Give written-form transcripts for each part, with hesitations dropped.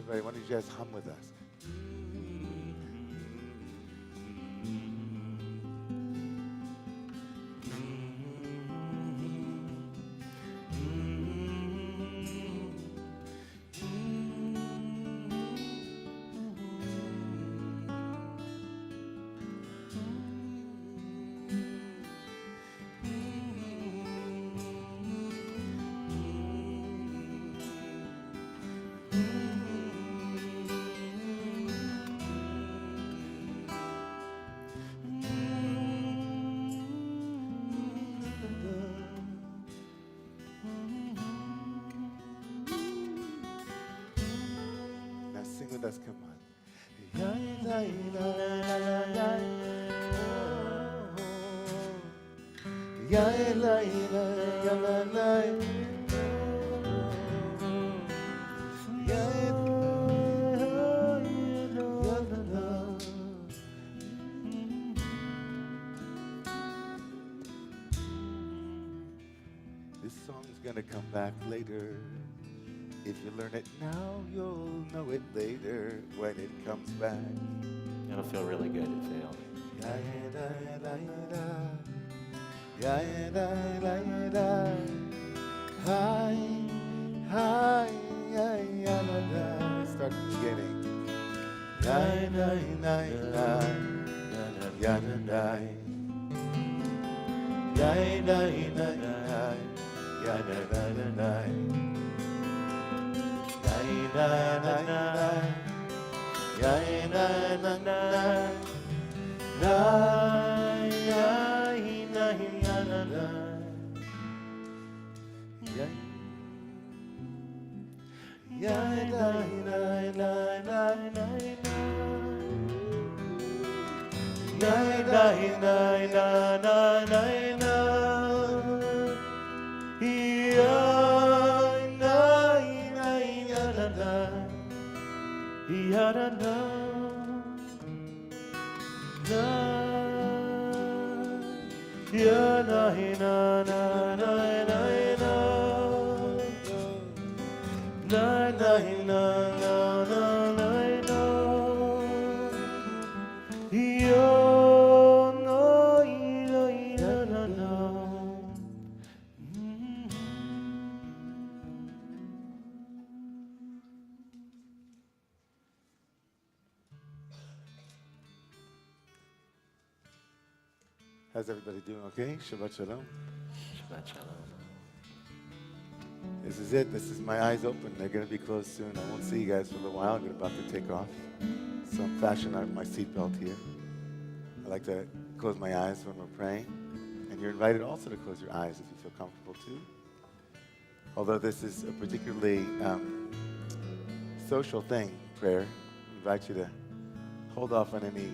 everybody, why don't you guys hum with us? Now sing with us, come on. This song's gonna come back later. If you learn it now, you'll know it later when it comes back. It'll feel really good to feel. Hi, hi, start from the beginning. How's everybody doing? Okay? Shabbat Shalom. Shabbat Shalom. This is it. This is my eyes open. They're going to be closed soon. I won't see you guys for a little while. I'm about to take off. So I'm fashioning out my seatbelt here. I like to close my eyes when we're praying. And you're invited also to close your eyes if you feel comfortable too. Although this is a particularly social thing, prayer, I invite you to hold off on any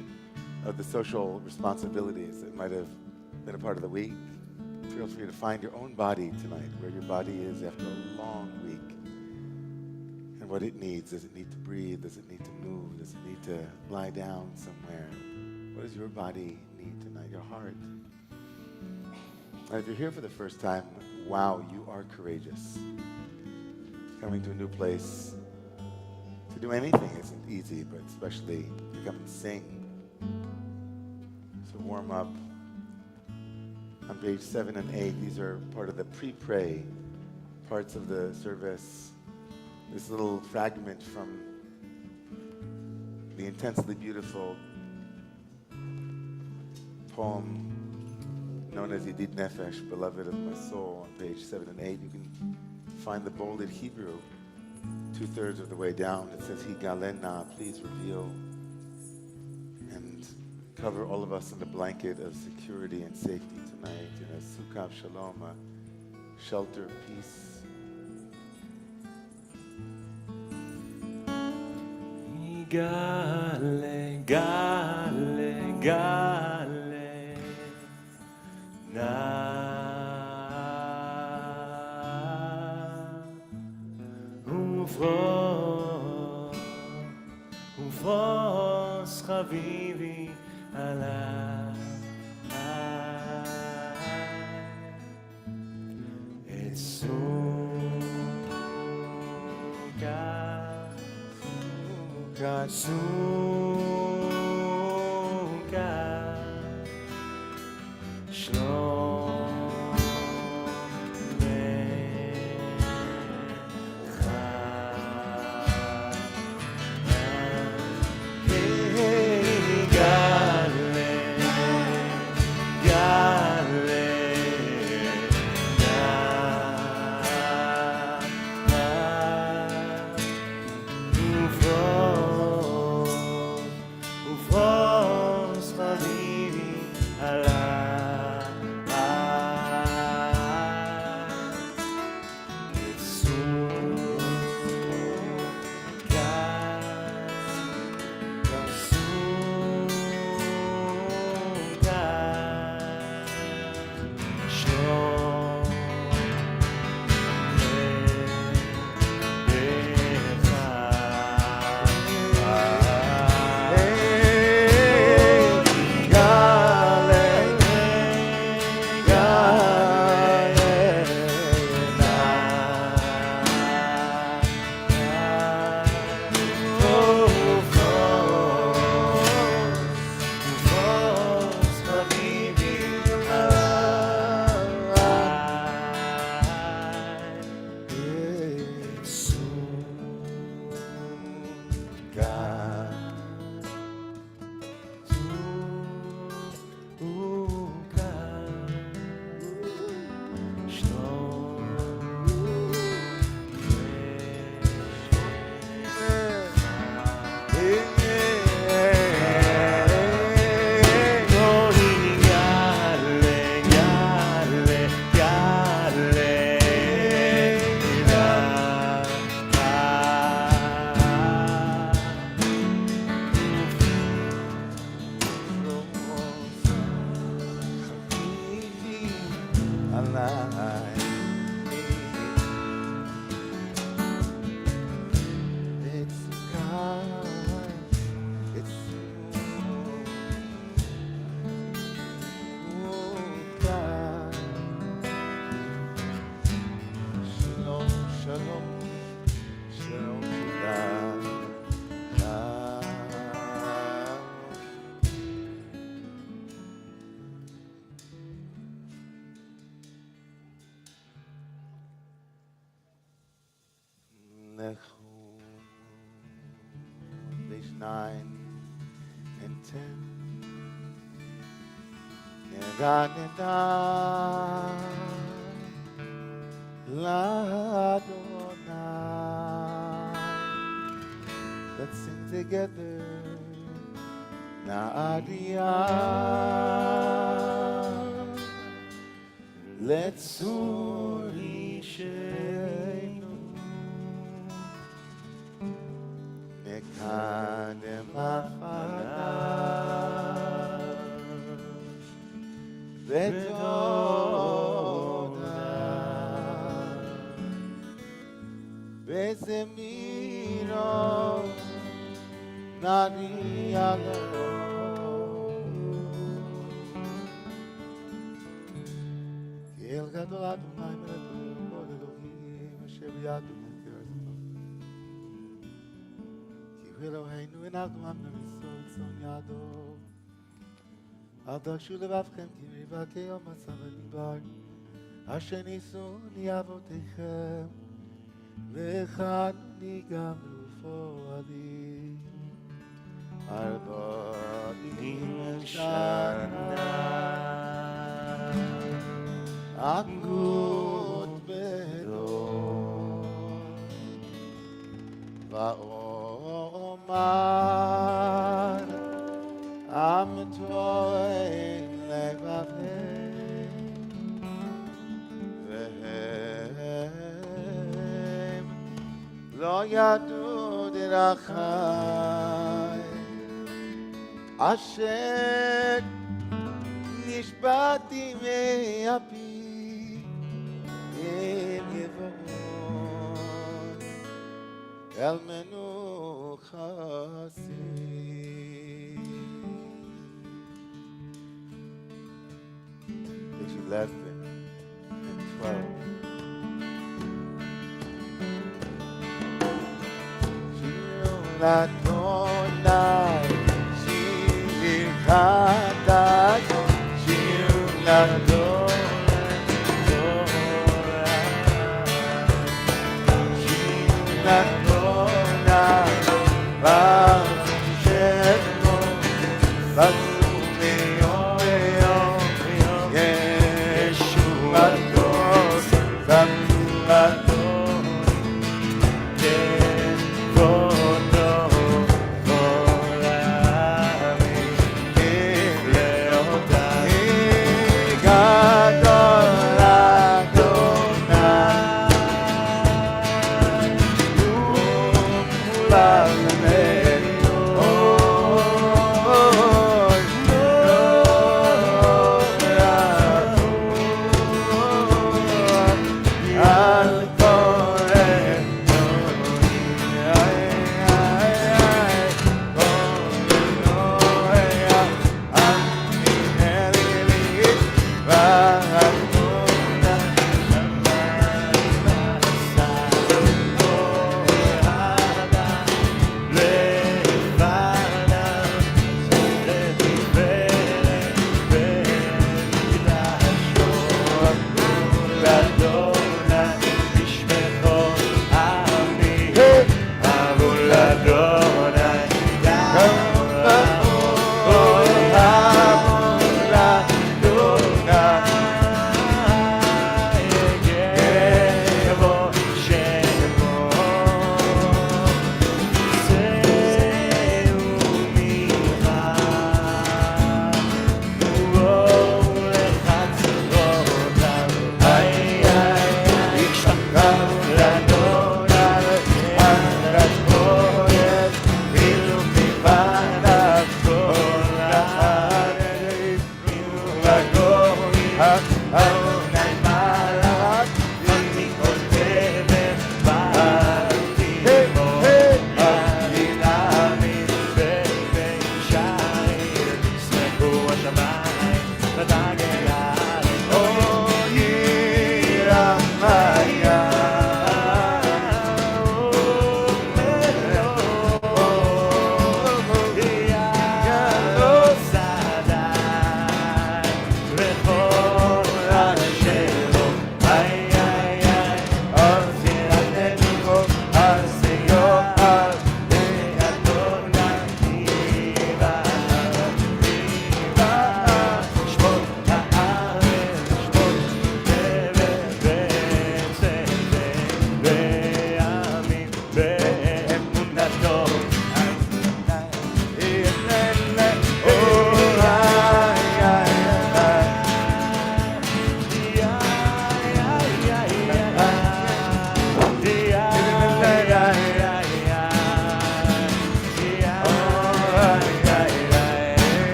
of the social responsibilities that might have been a part of the week. Feel free to find your own body tonight, where your body is after a long week, and what it needs. Does it need to breathe? Does it need to move? Does it need to lie down somewhere? What does your body need tonight? Your heart. And if you're here for the first time, wow, you are courageous. Coming to a new place, to do anything isn't easy, but especially to come and sing. So warm up. On page 7 and 8, these are part of the pre-pray parts of the service. This little fragment from the intensely beautiful poem known as Yedid Nefesh, Beloved of My Soul, on page 7 and 8. You can find the bolded Hebrew 2/3 of the way down. It says, Higalena, please reveal and cover all of us in the blanket of security and safety tonight, in a sukkah of shalom, a shelter of peace. Gale, gale, gale, na ufros chavivi alai et sukkah Page 9 and 10. Neda neda l'Adonai. Let's sing together. Na'adiyah. Let's surishenu. Nekadem afanav. Vetoda. Vezemiro. Na'adiyah. El gadol Adonai melech kol Elohim asher b'yado v'kerasno. Ki hu Eloheinu enachnu amnu v'yisrael tzon yado. Al darshu levavchem ki mivakei yom ha'asam v'midbar. Asher nisu li'avoteichem. V'echanuni gam rufo adi. 40 shana. Agut bedor va'omar am to'en levavem vehem lo yadu derachai asher nishbati me'api El menuchasi. Page 11 and 12. Shir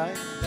Yeah.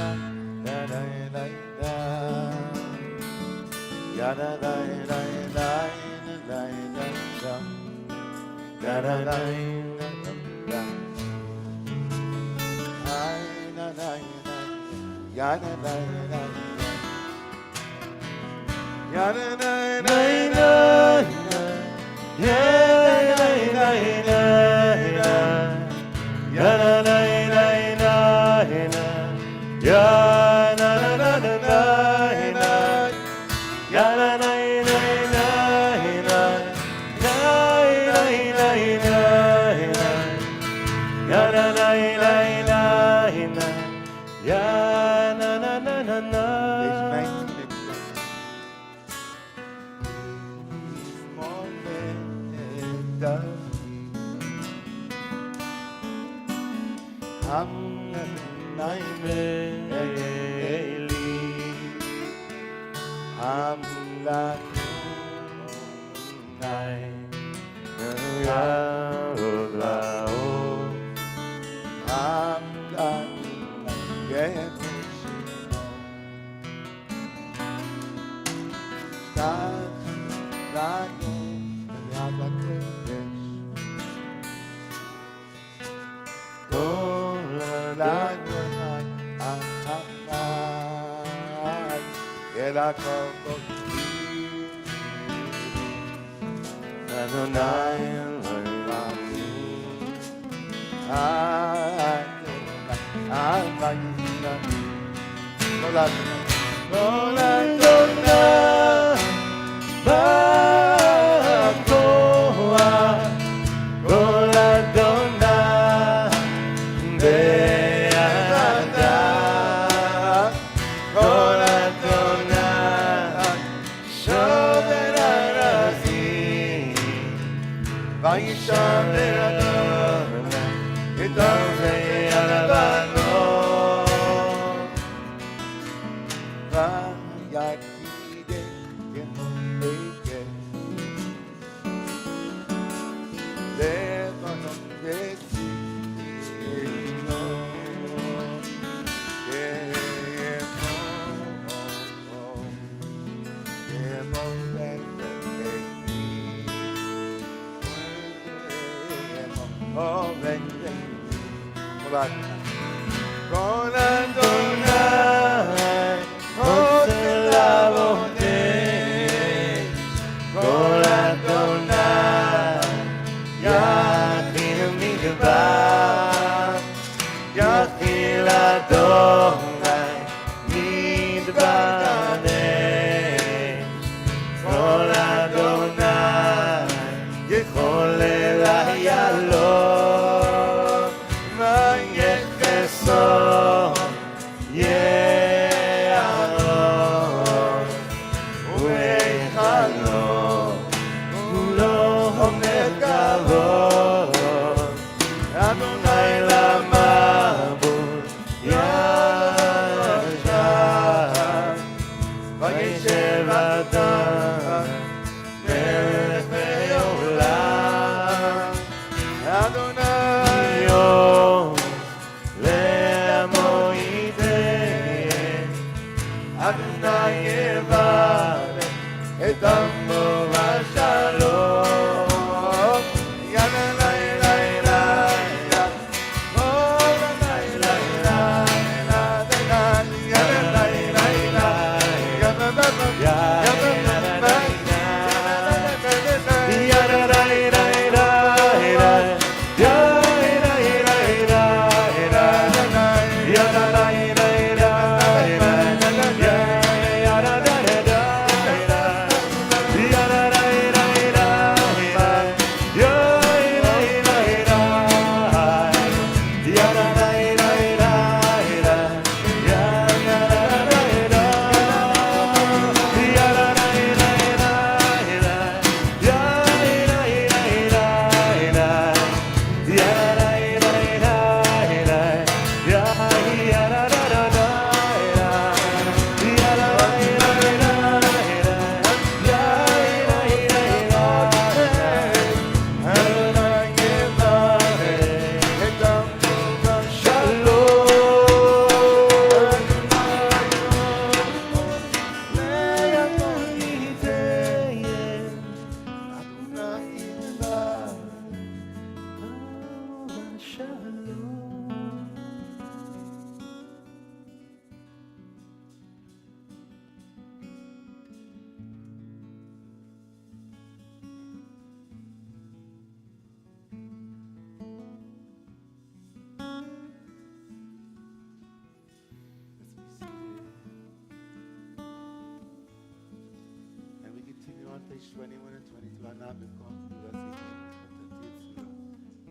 page 21 and 22. Ana bekom v'asiti chatati tzura.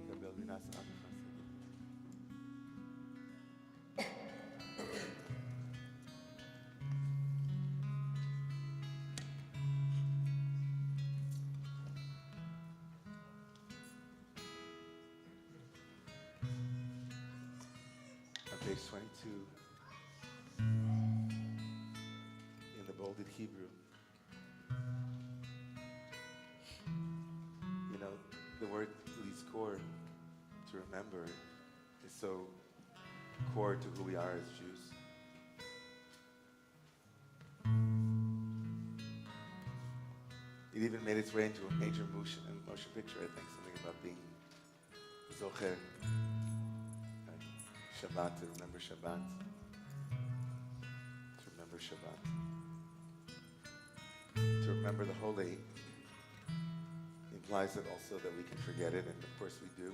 Kabel minas amcha sedi. On page 22, in the bolded Hebrew, you know, the word lizkor, to remember, is so core to who we are as Jews. It even made its way into a major motion picture, I think, something about being zocher, right? Shabbat, to remember Shabbat. To remember Shabbat. To remember the holy implies that also that we can forget it, and of course we do.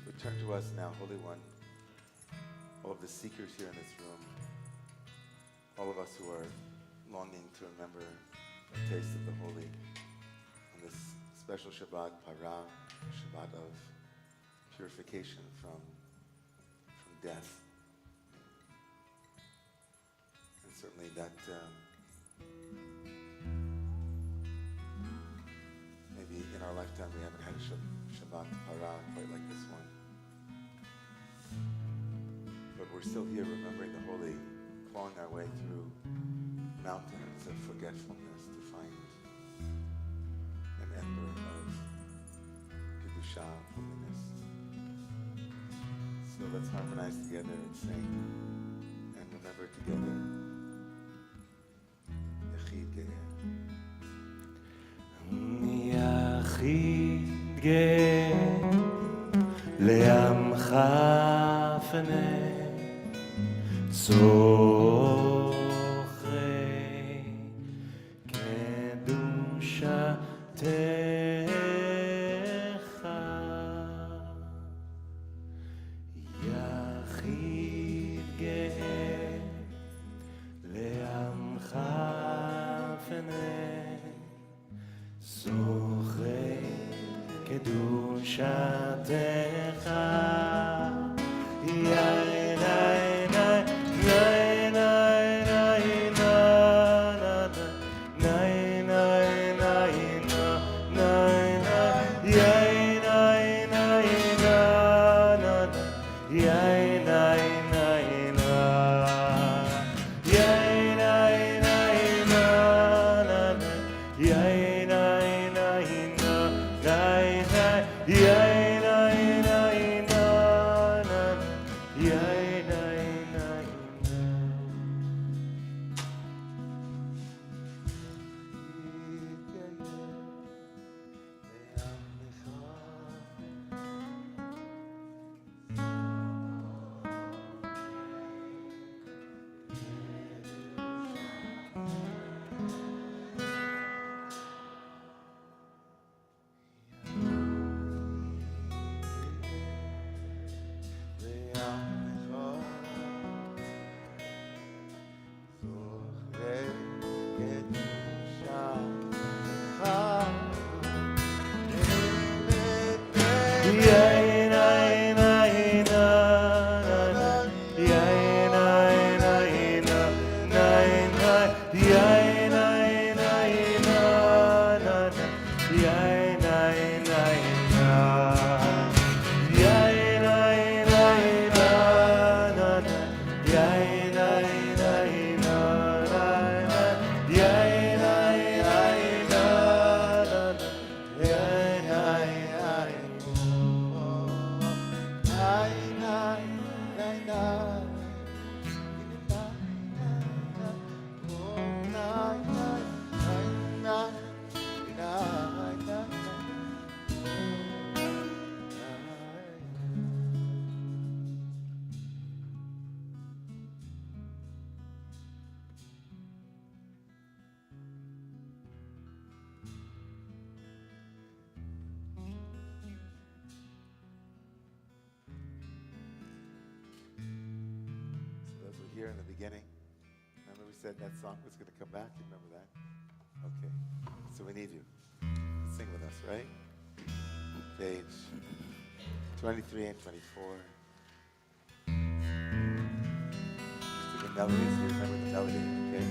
Return to us now, Holy One, all of the seekers here in this room, all of us who are longing to remember the taste of the holy on this special Shabbat, Parah, Shabbat of purification from death. And certainly that maybe in our lifetime we haven't had a Shabbat Parah quite like this one. But we're still here remembering the holy, clawing our way through mountains of forgetfulness to find an ember of Kedusha, holiness. So let's harmonize together and sing and remember together. Yachid Ge'eh. יחיד גאה לעמך פנה זוכרי קדושתך יחיד גאה לעמך פנה זוכרי קדושתך Yeah. Remember we said that song was going to come back? You remember that? Okay. So we need you. Sing with us, right? Page 23 and 24. Just do the melodies. You remember the melody, okay?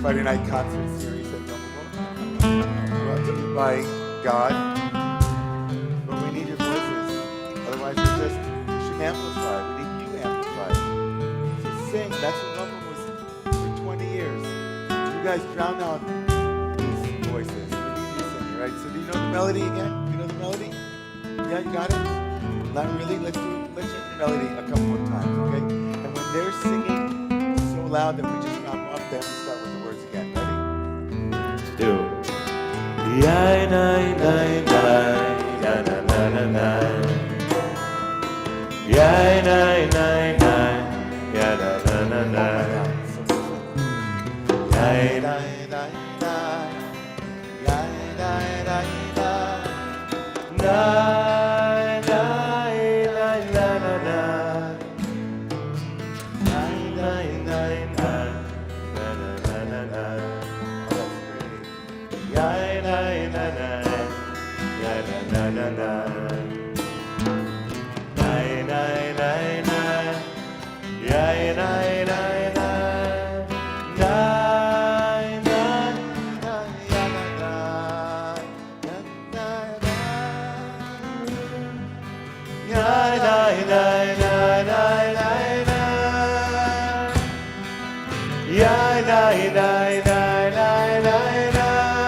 Friday night concert series at Romemu, brought to you by God. But we need your voices. Otherwise, we should amplify. We need you amplified. So sing. That's what Romemu was for 20 years. You guys drown out these voices. We need you singing, right? So do you know the melody again? Do you know the melody? Yeah, you got it? Not really? Let's do the melody a couple more times, okay? And when they're singing so loud that we just knock off them and start with the words again. Ready? Let's do. Yai nai nai nai, ya na na na na. Yai nai nai nai, ya na na na na. Yai nai nai nai, yai nai nai nai, nai nai nai na na na. Nai nai nai nai, na na na na na. Yai nai nai nai, ya na na na na. Nai nai nai nai, yai nai nai nai, nai nai nai, ya na na, ya nai nai, yai nai nai nai nai nai nai, yai nai nai nai nai nai nai.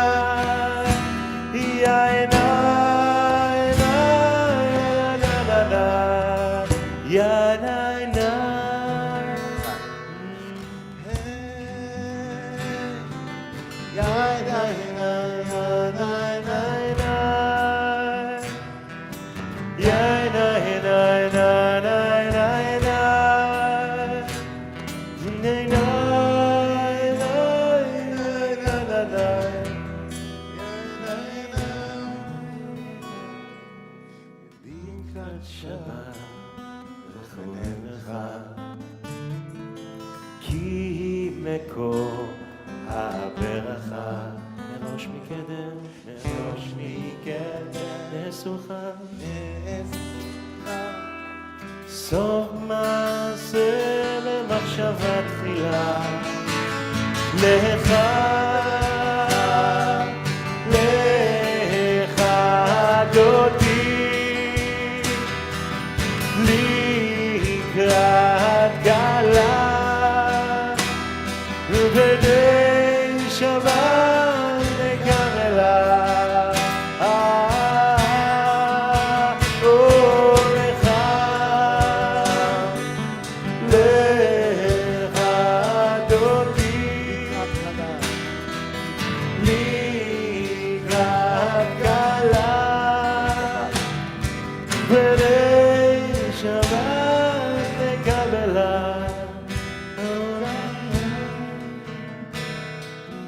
ברכת שבת לכוננך, כי היא מקור הברכה. מראש מקדם, מראש מקדם, נסוכה, סוף מעשה במחשבה תחילה, לך, לך דודי, לקראת גלה, ובני שבת נקבלה.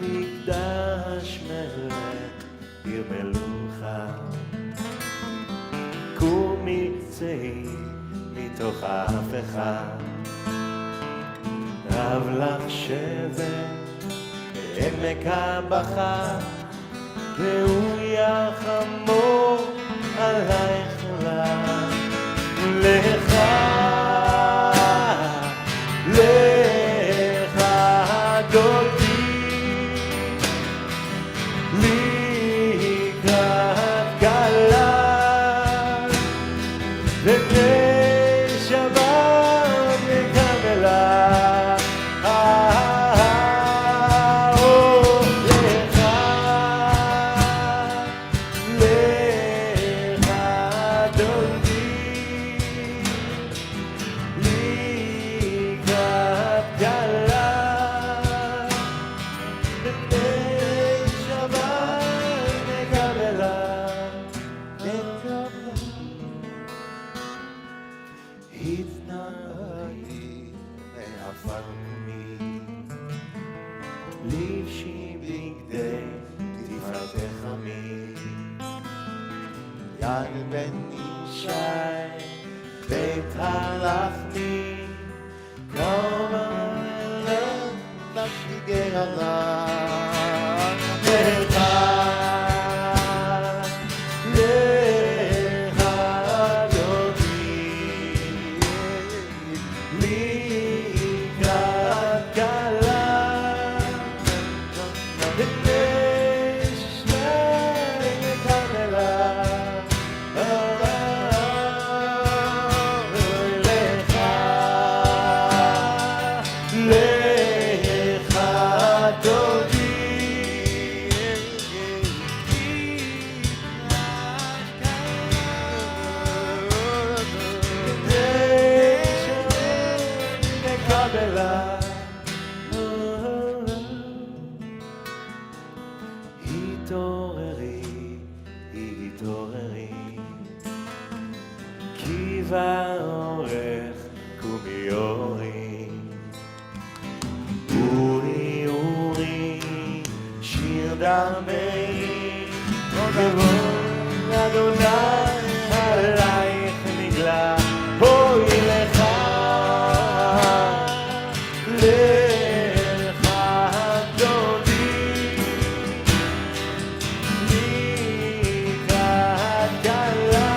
מקדש מלך עיר מלוכה, קומי צאי מתוך ההפכה, רב לך שבת בעמק הבכה, והוא יחמור עלייך לה. לך, לך דודי, לקראת גלה, ובני שבת נקבלה. התנערתי מעפרמי, לבשי בגדי תפארתך עמי, יד בן ישי בית הלחמי, קרבה אליו נפשי גרה. לך, לך דודי, לקראת גלה, בני שבת נקבלה. לך, לך דודי, קבלה. התעוררי, התעוררי, כי באורך קומי אורי, אורי אורי שיר דמי, כבוד אדוני עלייך נגלה. אוי לך, לך דודי, לקראת גלה,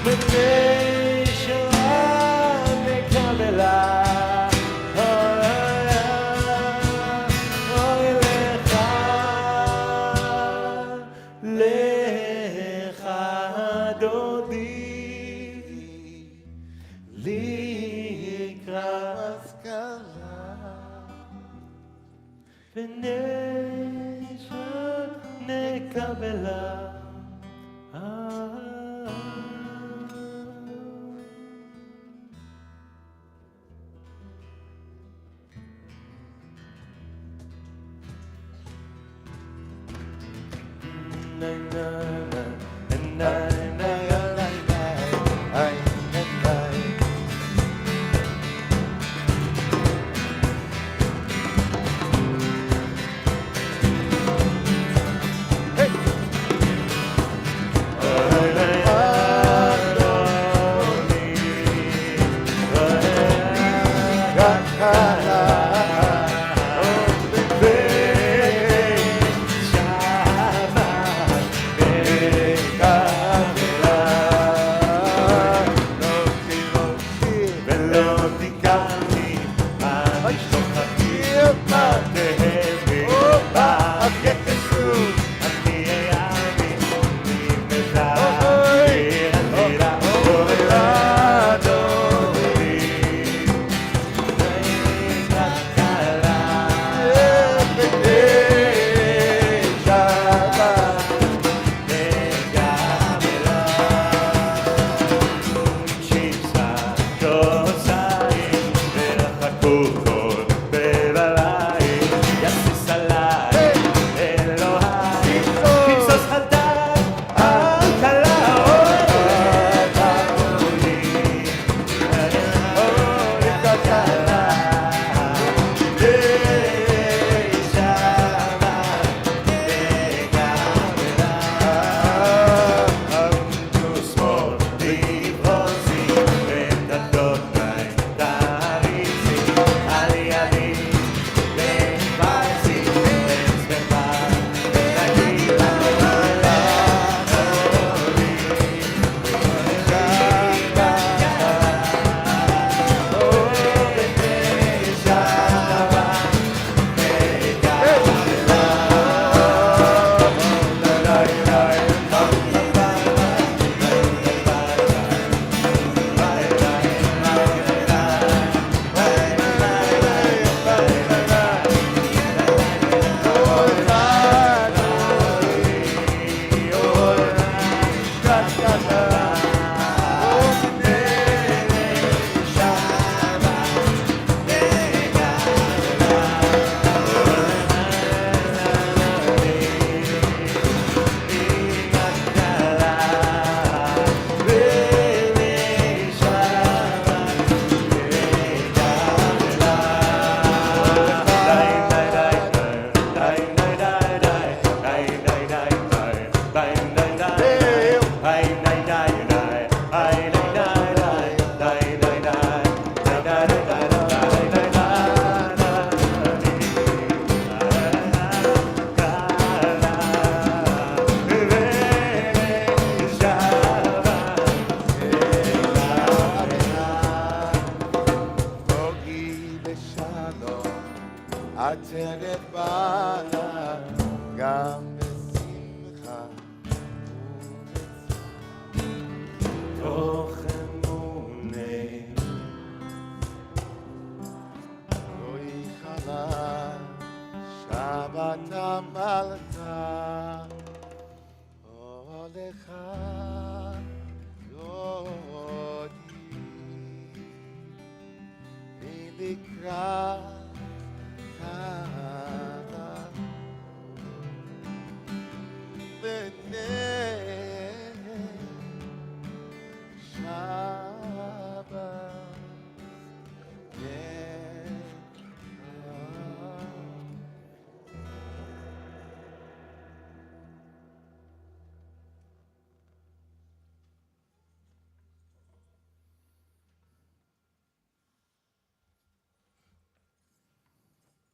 בני שבת נקבלה. אוי לך, לך דודי, לקראת גלה, בני שבת נקבלה. עטרת בנה גם בשמחה תוך אמונה רואי חלה שבת עמלת הולך דודי ונקרא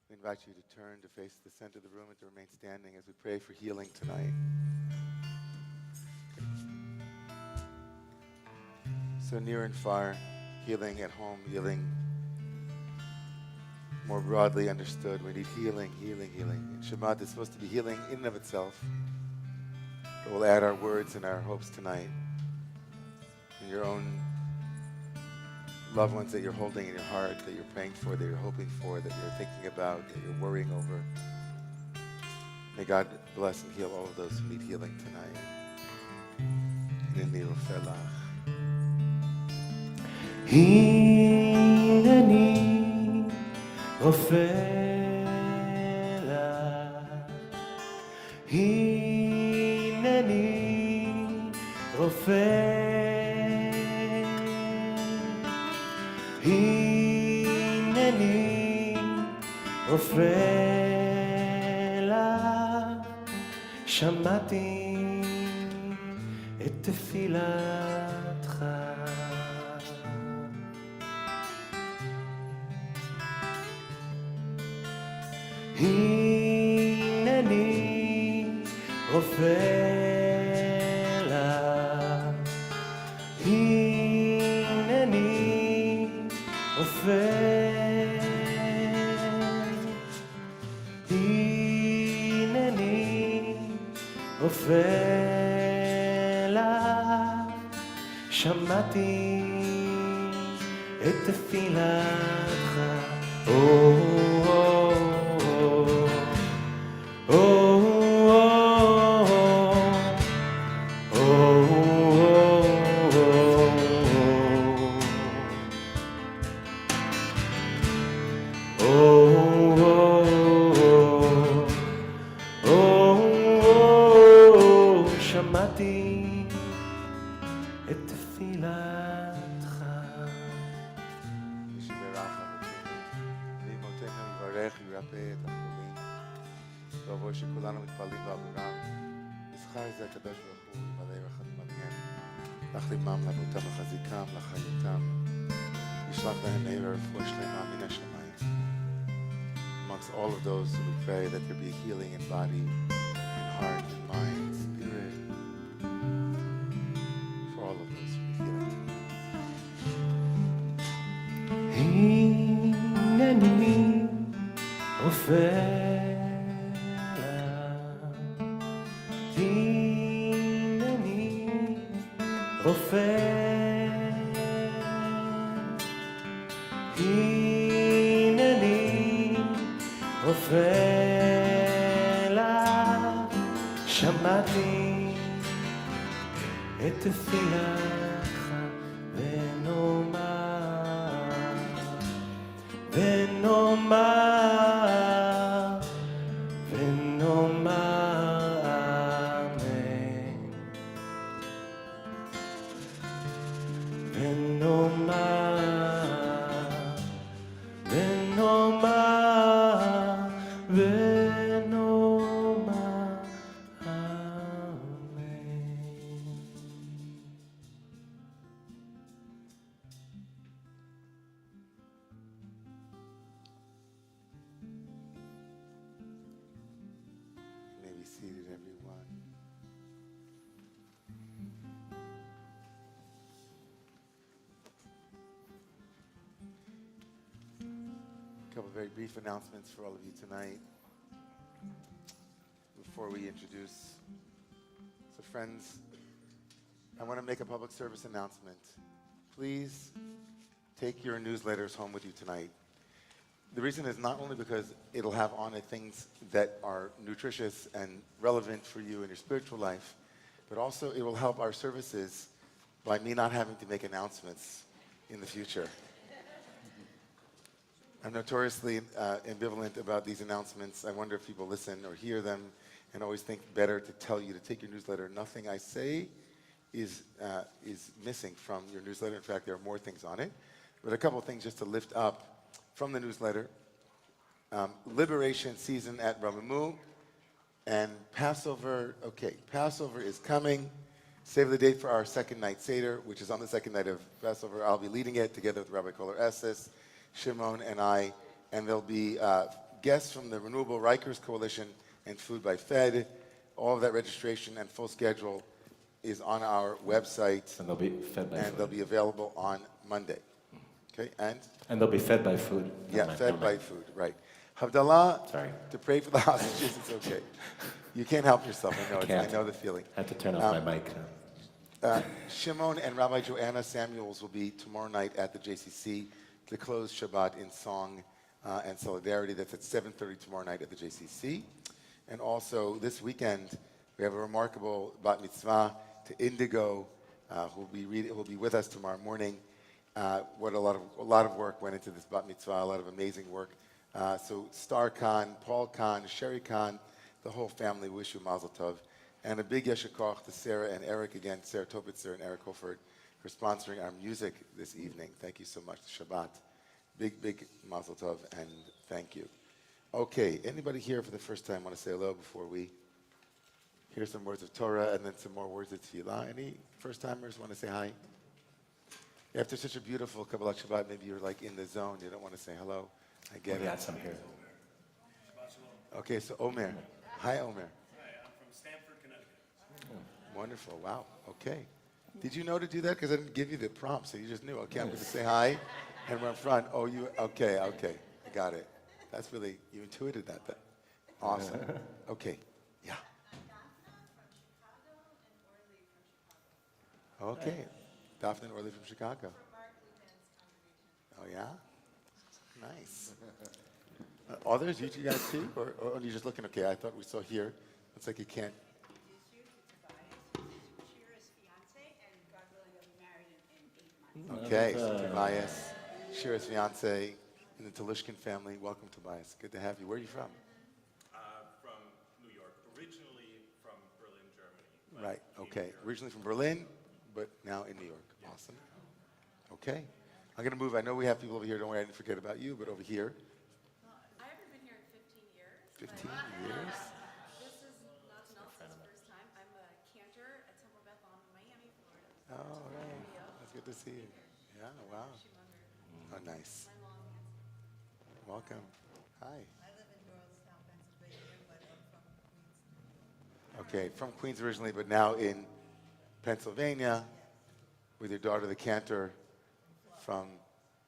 We invite you to turn to face the center of the room and to remain standing as we pray for healing tonight. So near and far, healing at home, healing more broadly understood. We need healing, healing, healing. And Shabbat is supposed to be healing in and of itself. But we'll add our words and our hopes tonight. In your own loved ones that you're holding in your heart, that you're praying for, that you're hoping for, that you're thinking about, that you're worrying over. May God bless and heal all of those who need healing tonight. הנני רופא לך, הנני הנני רופא, הנני רופא לך, שמעתי את תפילתך. הנני רופא לך, הנני רופא, הנני רופא לך, שמעתי את תפילתך. שמעתי את תפילתך. מי שברך אבותינו ואמותינו יברך וירפא את החולים. ואבוי שכולנו מתפללים בעבורם. יזכר זה הקדוש ברוך הוא ימלא רחמים עליהם. להחלימם, לאבותם, לחזיקם, לחיותם. ישלח להם מהרה רפואה שלמה מן השמיים. Amongst all of those who we pray that there be healing in body, in heart, in mind, spirit. For all of those who be healing. הנני רופא לך, הנני רופא, הנני רופא לך, שמעתי את תפילתך. ונאמר אמן, ונאמר אמן. May be seated, everyone. A couple of very brief announcements for all of you tonight before we introduce. So friends, I want to make a public service announcement. Please take your newsletters home with you tonight. The reason is not only because it'll have on it things that are nutritious and relevant for you in your spiritual life, but also it will help our services by me not having to make announcements in the future. I'm notoriously ambivalent about these announcements. I wonder if people listen or hear them and always think better to tell you to take your newsletter. Nothing I say is missing from your newsletter. In fact, there are more things on it. But a couple of things just to lift up from the newsletter. Liberation season at Romemu and Passover. Okay, Passover is coming. Save the date for our second night Seder, which is on the second night of Passover. I'll be leading it together with Rabbi Kohler Esses, Shimon, and I. And there'll be guests from the Renewable Rikers Coalition and Food by Fed. All of that registration and full schedule is on our website. And they'll be fed by food. And they'll be available on Monday. Okay, and they'll be fed by food. fed by food, right. Havdalah, Sorry. to pray for the hostages, it's okay. You can't help yourself, I know, I know the feeling. I had to turn off my mic. Shimon and Rabbi Joanna Samuels will be tomorrow night at the JCC to close Shabbat in song and solidarity. That's at 7:30 tomorrow night at the JCC. And also this weekend, we have a remarkable bat mitzvah to Indigo, who will be with us tomorrow morning. What a lot of work went into this bat mitzvah, a lot of amazing work. So Star Khan, Paul Khan, Sherry Khan, the whole family wish you mazel tov. And a big yesher koach to Sarah and Eric again, Sarah Topitzer and Eric Holford, for sponsoring our music this evening. Thank you so much. Shabbat. Big mazel tov and thank you. Okay, anybody here for the first time want to say hello before we hear some words of Torah and then some more words of Tefillah? Any first-timers want to say hi? After such a beautiful Kabbalat Shabbat, maybe you're like in the zone. You don't want to say hello. I get We it. got some here. Okay, so Omer. Hi, Omer. Hi, I'm from Stamford, Connecticut. Wonderful. Wow. Okay. Did you know to do that? Because I didn't give you the prompt, so you just knew. Okay, I'm going to say hi and run front. Oh, you. Okay. I got it. That's really, you intuited that. Awesome. Okay. Yeah. Okay. Daphne and Orly from Chicago. Oh, yeah? Nice. Others, you two guys too? Or are you just looking? Okay, I thought we saw here. Looks like you can't. Okay, so Tobias, Shira's fiance, in the Talishkin family. Welcome, Tobias. Good to have you. Where are you from? From New York, originally from Berlin, Germany. Right, okay. Originally from Berlin, but now in New York. Awesome. Okay. I'm going to move. I know we have people over here. Don't worry, I didn't forget about you, but over here. I haven't been here in 15 years. 15 years? This is not Nelson's first time. I'm a cantor at Temple Beth on Miami, Florida. Oh, right. That's good to see you. Yeah, wow. Oh, nice. My long answer. Welcome. Hi. I live in Doylestown, Pennsylvania, but I'm from Queens. Okay, from Queens originally, but now in Pennsylvania with your daughter, the cantor from,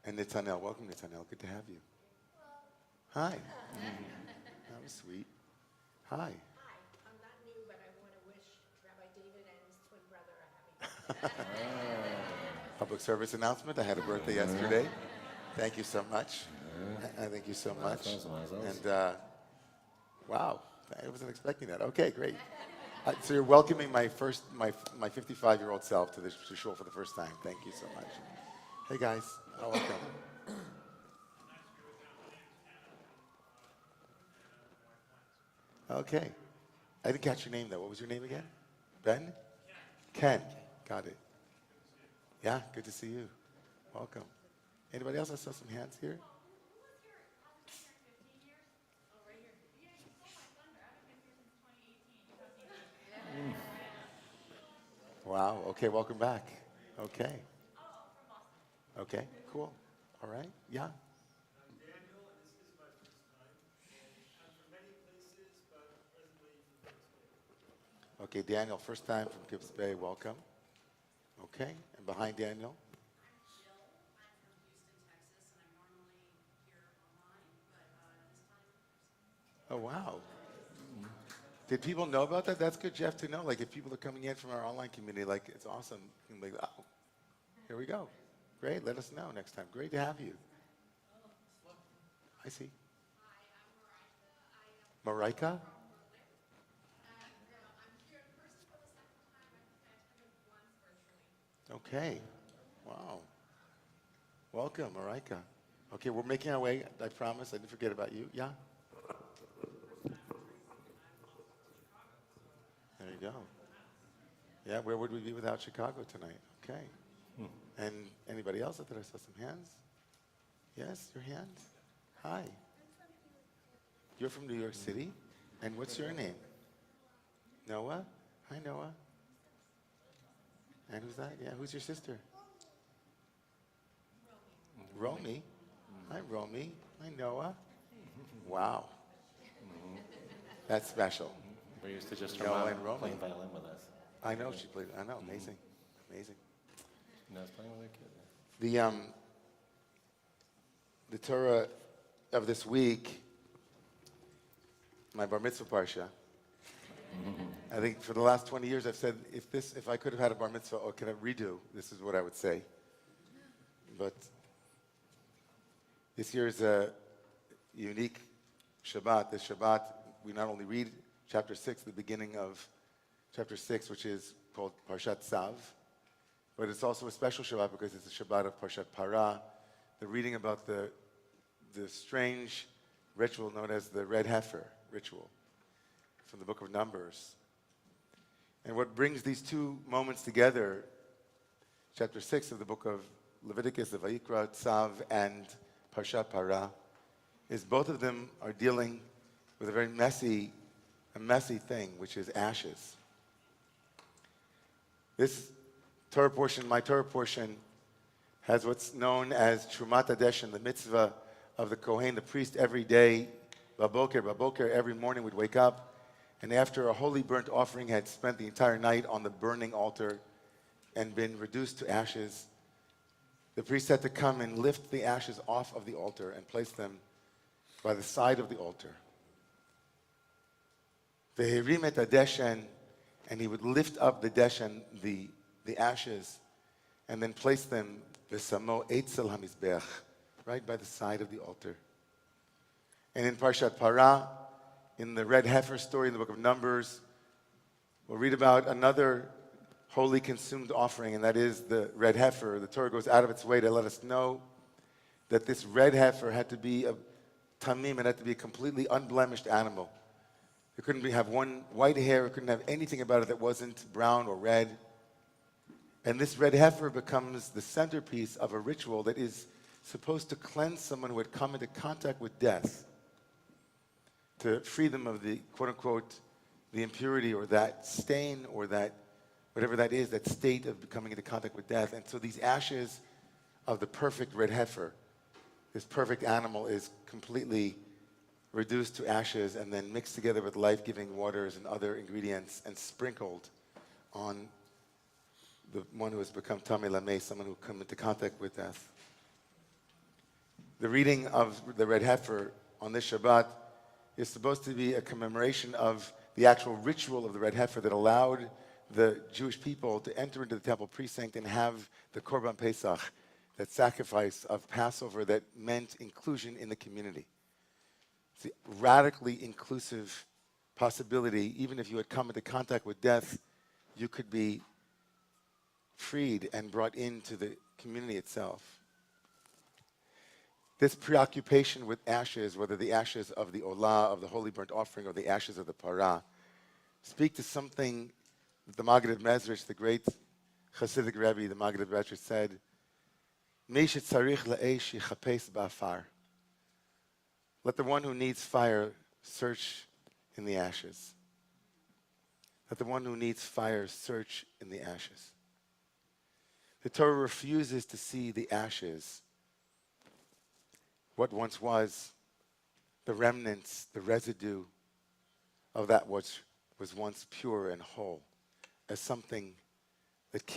and Netanel. Welcome, Netanel. Good to have you. Hi. That was sweet. Hi. Hi, I'm not new, but I want to wish Rabbi David and his twin brother a happy birthday. Public service announcement. I had a birthday yesterday. Thank you so much. Thank you so much. And wow, I wasn't expecting that. Okay, great. So you're welcoming my 55-year-old self to the shul for the first time. Thank you so much. Hey guys, welcome. Okay. I didn't catch your name though. What was your name again? Ben? Ken. Got it. Yeah, good to see you. Welcome. Anybody else? I saw some hands here. Wow. Okay, welcome back. Okay. Okay, cool. All right. Yeah. I'm Daniel, and this is my first time. I'm from many places, but presently from Kibbutz Bay. Okay, Daniel, first time from Kibbutz Bay. Welcome. Okay, and behind Daniel. I'm Jill. I'm from Houston, Texas, and I'm normally here online, but this time. Oh, wow. Did people know about that? That's good, Jeff, to know. Like, if people are coming in from our online community, like, it's awesome. You can be like, oh, here we go. Great, let us know next time. Great to have you. I see. Hi, I'm Marika. Marika? I'm here in person for the second time. I think I attended once virtually. Okay. Wow. Welcome, Marika. Okay, we're making our way. I promise. I didn't forget about you. Yeah? There you go. Yeah, where would we be without Chicago tonight? Okay. And anybody else? I thought I saw some hands. Yes, your hand? Hi. You're from New York City? And what's your name? Noah? Hi, Noah. And who's that? Yeah, who's your sister? Romy. Hi, Romy. Hi, Noah. Wow. That's special. We're used to just No, her mom and Romy. playing violin with us. I know she played. I know, amazing. Amazing. No, it's playing with her kid. The Torah of this week, my bar mitzvah parsha. I think for the last 20 years I've said, if I could have had a bar mitzvah or could I redo, this is what I would say. But this year is a unique Shabbat. This Shabbat, we not only read chapter 6, the beginning of chapter 6, which is called Parshat Tzav, but it's also a special Shabbat because it's a Shabbat of Parshat Parah, the reading about the strange ritual known as the red heifer ritual from the book of Numbers. And what brings these two moments together, chapter 6 of the book of Leviticus, the Vayikra, Tzav, and Parshat Parah, is both of them are dealing with a very messy thing, which is ashes. This Torah portion, my Torah portion, has what's known as Trumat Hadeshen, the mitzvah of the Kohen, the priest, every day, Baboker, every morning would wake up, and after a holy burnt offering had spent the entire night on the burning altar and been reduced to ashes, the priest had to come and lift the ashes off of the altar and place them by the side of the altar. Ve'herim et hadeshen, and he would lift up the deshen, the ashes, and then place them v'samo eitzel hamizbech, right by the side of the altar. And in Parshat Parah, in the red heifer story in the book of Numbers, we'll read about another holy consumed offering, and that is the red heifer. The Torah goes out of its way to let us know that this red heifer had to be a tamim, it had to be a completely unblemished animal. It couldn't have one white hair, it couldn't have anything about it that wasn't brown or red. And this red heifer becomes the centerpiece of a ritual that is supposed to cleanse someone who had come into contact with death, to free them of the, quote-unquote, the impurity or that stain or that, whatever that is, that state of coming into contact with death. And so these ashes of the perfect red heifer, this perfect animal, is completely reduced to ashes and then mixed together with life-giving waters and other ingredients and sprinkled on the one who has become Tamei Lamei, someone who come into contact with death. The reading of the red heifer on this Shabbat is supposed to be a commemoration of the actual ritual of the red heifer that allowed the Jewish people to enter into the temple precinct and have the Korban Pesach, that sacrifice of Passover that meant inclusion in the community. It's a radically inclusive possibility. Even if you had come into contact with death, you could be freed and brought into the community itself. This preoccupation with ashes, whether the ashes of the olah, of the holy burnt offering, or the ashes of the parah, speak to something that the Maggid of Mezrich, the great Hasidic Rebbe, the Maggid of Mezrich, said, "Mi shetzarich la'esh yichapes ba'afar." Let the one who needs fire search in the ashes. Let the one who needs fire search in the ashes. The Torah refuses to see the ashes, what once was, the remnants, the residue of that which was once pure and whole, as something that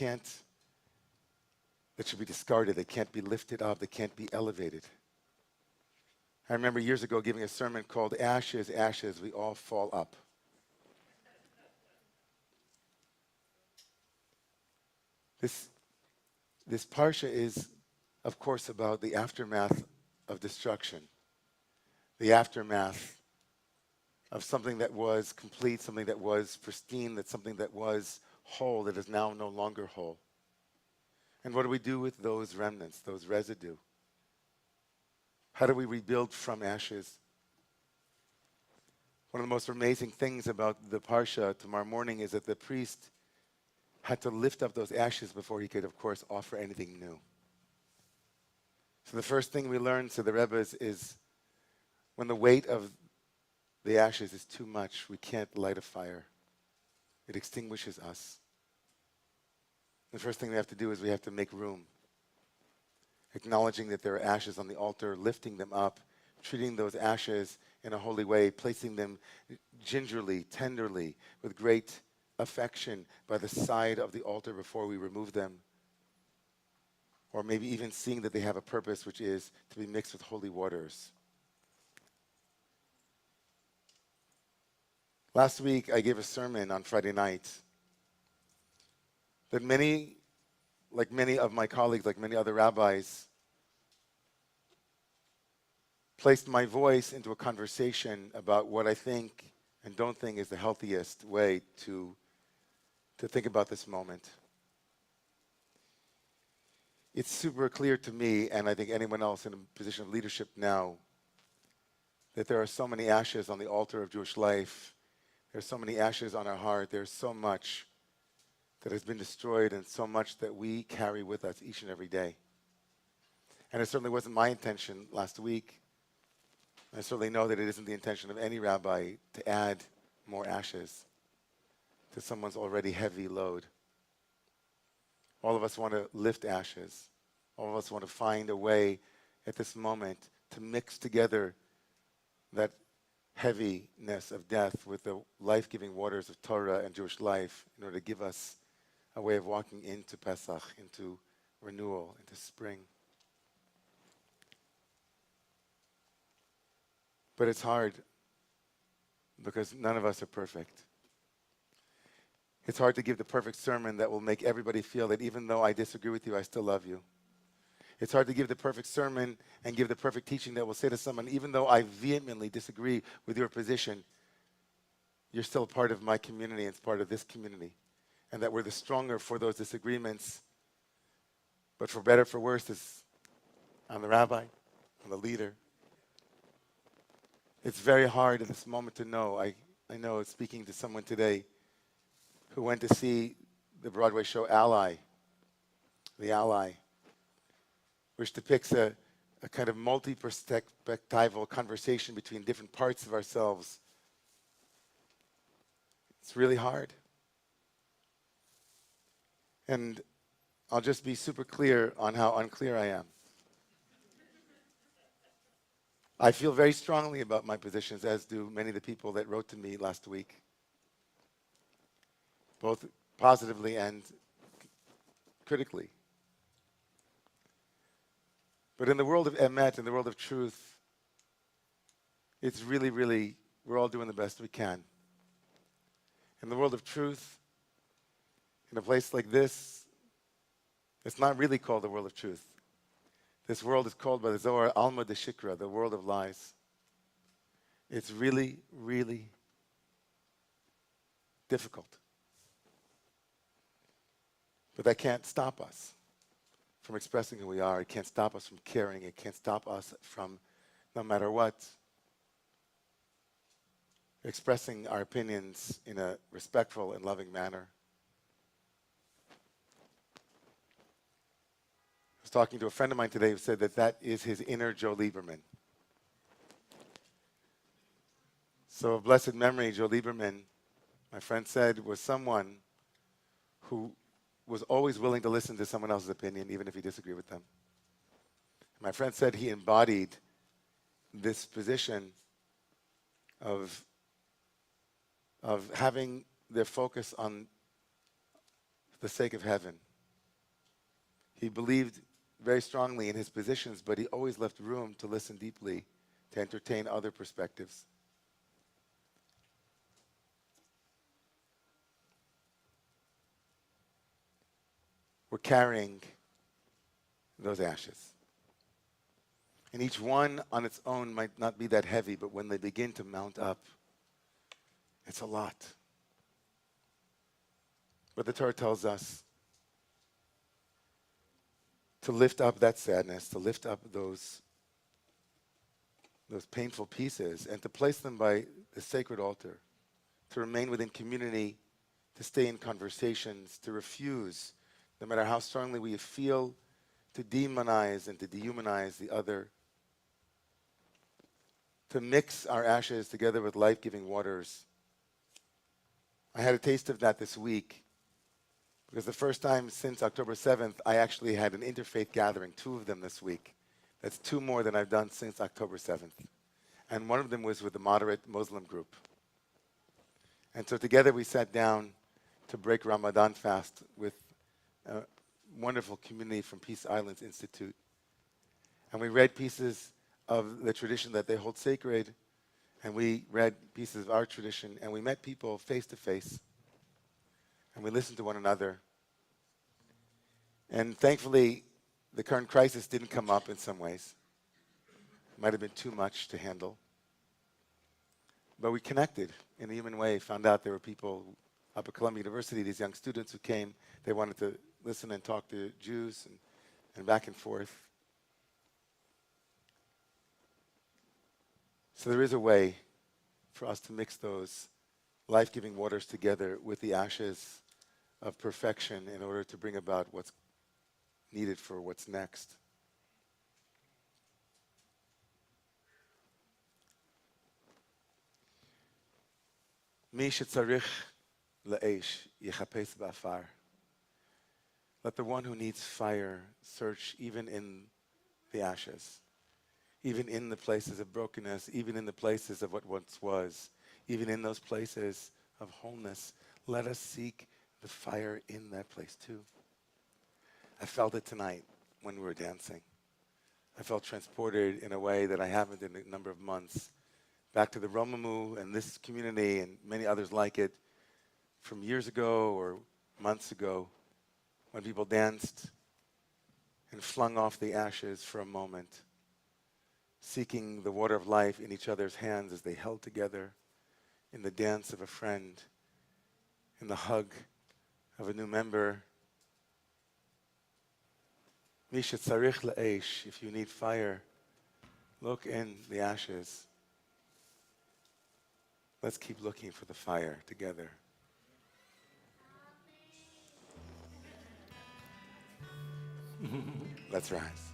should be discarded, that can't be lifted up, that can't be elevated. I remember years ago giving a sermon called "Ashes, Ashes, We All Fall Up." This parsha is, of course, about the aftermath of destruction, the aftermath of something that was complete, something that was pristine, that something that was whole, that is now no longer whole. And what do we do with those remnants, those residue? How do we rebuild from ashes? One of the most amazing things about the parsha tomorrow morning is that the priest had to lift up those ashes before he could, of course, offer anything new. So the first thing we learn, to the Rebbe, is when the weight of the ashes is too much, we can't light a fire. It extinguishes us. The first thing we have to do is we have to make room. Acknowledging that there are ashes on the altar, lifting them up, treating those ashes in a holy way, placing them gingerly, tenderly, with great affection by the side of the altar before we remove them. Or maybe even seeing that they have a purpose, which is to be mixed with holy waters. Last week, I gave a sermon on Friday night that many of my colleagues, like many other rabbis, placed my voice into a conversation about what I think and don't think is the healthiest way to think about this moment. It's super clear to me, and I think anyone else in a position of leadership now, that there are so many ashes on the altar of Jewish life. There's so many ashes on our heart. There's so much that has been destroyed and so much that we carry with us each and every day. And it certainly wasn't my intention last week. I certainly know that it isn't the intention of any rabbi to add more ashes to someone's already heavy load. All of us want to lift ashes. All of us want to find a way at this moment to mix together that heaviness of death with the life-giving waters of Torah and Jewish life in order to give us a way of walking into Pesach, into renewal, into spring. But it's hard because none of us are perfect. It's hard to give the perfect sermon that will make everybody feel that even though I disagree with you, I still love you. It's hard to give the perfect sermon and give the perfect teaching that will say to someone, even though I vehemently disagree with your position, you're still part of my community and it's part of this community. And that we're the stronger for those disagreements. But for better, for worse, it's on the rabbi, on the leader. It's very hard at this moment to know. I know speaking to someone today who went to see the Broadway show Ally, The Ally, which depicts a kind of multi-perspectival conversation between different parts of ourselves. It's really hard. And I'll just be super clear on how unclear I am. I feel very strongly about my positions, as do many of the people that wrote to me last week, both positively and critically. But in the world of emet, in the world of truth, it's really, really, we're all doing the best we can. In the world of truth, in a place like this, it's not really called the world of truth. This world is called by the Zohar Alma de Shikra, the world of lies. It's really, really difficult. But that can't stop us from expressing who we are. It can't stop us from caring. It can't stop us from, no matter what, expressing our opinions in a respectful and loving manner. I was talking to a friend of mine today who said that that is his inner Joe Lieberman. So of blessed memory, Joe Lieberman, my friend said, was someone who was always willing to listen to someone else's opinion, even if he disagreed with them. My friend said he embodied this position of having their focus on the sake of heaven. He believed very strongly in his positions, but he always left room to listen deeply, to entertain other perspectives. We're carrying those ashes. And each one on its own might not be that heavy, but when they begin to mount up, it's a lot. But the Torah tells us to lift up that sadness, to lift up those painful pieces, and to place them by the sacred altar, to remain within community, to stay in conversations, to refuse, no matter how strongly we feel, to demonize and to dehumanize the other, to mix our ashes together with life-giving waters. I had a taste of that this week, because the first time since October 7th, I actually had an interfaith gathering, 2 of them this week. That's 2 more than I've done since October 7th. And one of them was with the moderate Muslim group. And so together we sat down to break Ramadan fast with a wonderful community from Peace Islands Institute. And we read pieces of the tradition that they hold sacred, and we read pieces of our tradition, and we met people face to face, and we listened to one another. And thankfully, the current crisis didn't come up in some ways. It might have been too much to handle. But we connected in a human way, found out there were people up at Columbia University, these young students who came, they wanted to listen and talk to Jews and back and forth. So there is a way for us to mix those life-giving waters together with the ashes of perfection in order to bring about what's needed for what's next. Mi shetzarich le'esh yechapes ba'afar. Let the one who needs fire search even in the ashes, even in the places of brokenness, even in the places of what once was, even in those places of wholeness. Let us seek the fire in that place too. I felt it tonight when we were dancing. I felt transported in a way that I haven't in a number of months, back to the Romemu and this community and many others like it from years ago or months ago, when people danced and flung off the ashes for a moment, seeking the water of life in each other's hands as they held together in the dance of a friend, in the hug of a new member. Misha tzarich le'esh, if you need fire, look in the ashes. Let's keep looking for the fire together. Let's rise.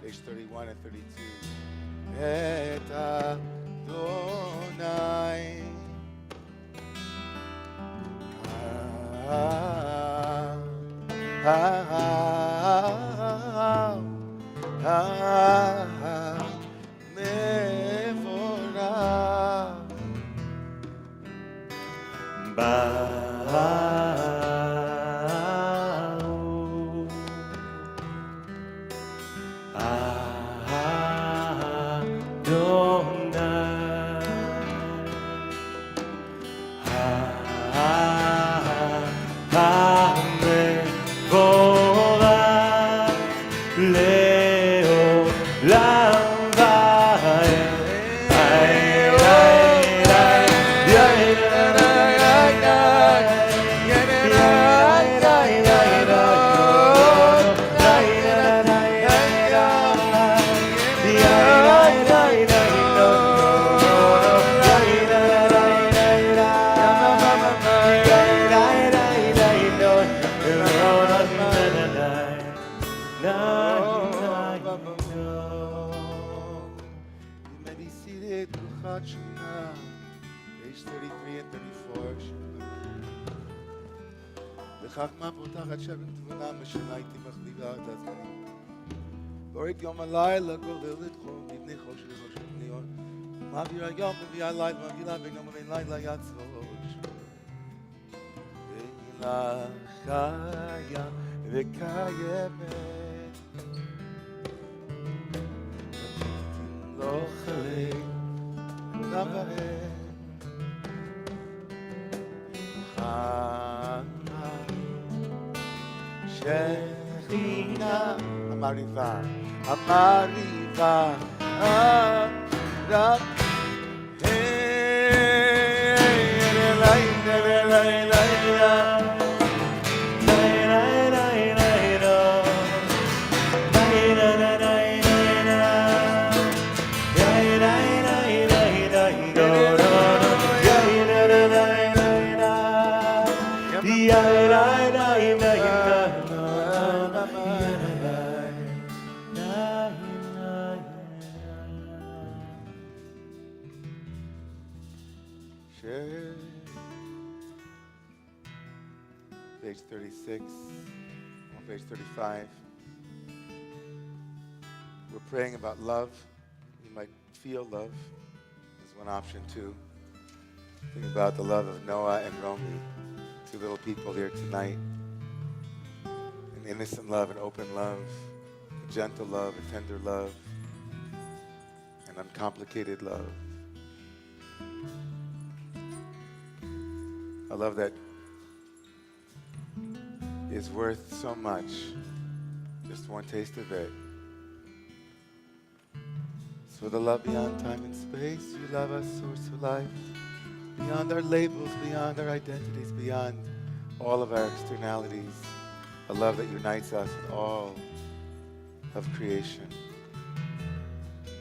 Page 31 and 32. Et Adonai. Page 33 and 34. וחכמה פותחת שמן תבונה משנה איתי מחליבה את הזמנים. בורית יום הלילה גודלת חום מבני חושך חושך בניון. מעביר היום מביאה לילה מבהילה בין יום ובין לילה יצרוש. והילה חיה וקיימת. לא חלק נברך. שכינה המריבה, המריבה, Page 36, on page 35. We're praying about love. You might feel love. There's one option too. Think about the love of Noah and Romemu, two little people here tonight. An innocent love, an open love, a gentle love, a tender love, an uncomplicated love. A love that is worth so much. Just one taste of it. It's for the love beyond time and space. You love us, source of life. Beyond our labels, beyond our identities, beyond all of our externalities. A love that unites us with all of creation.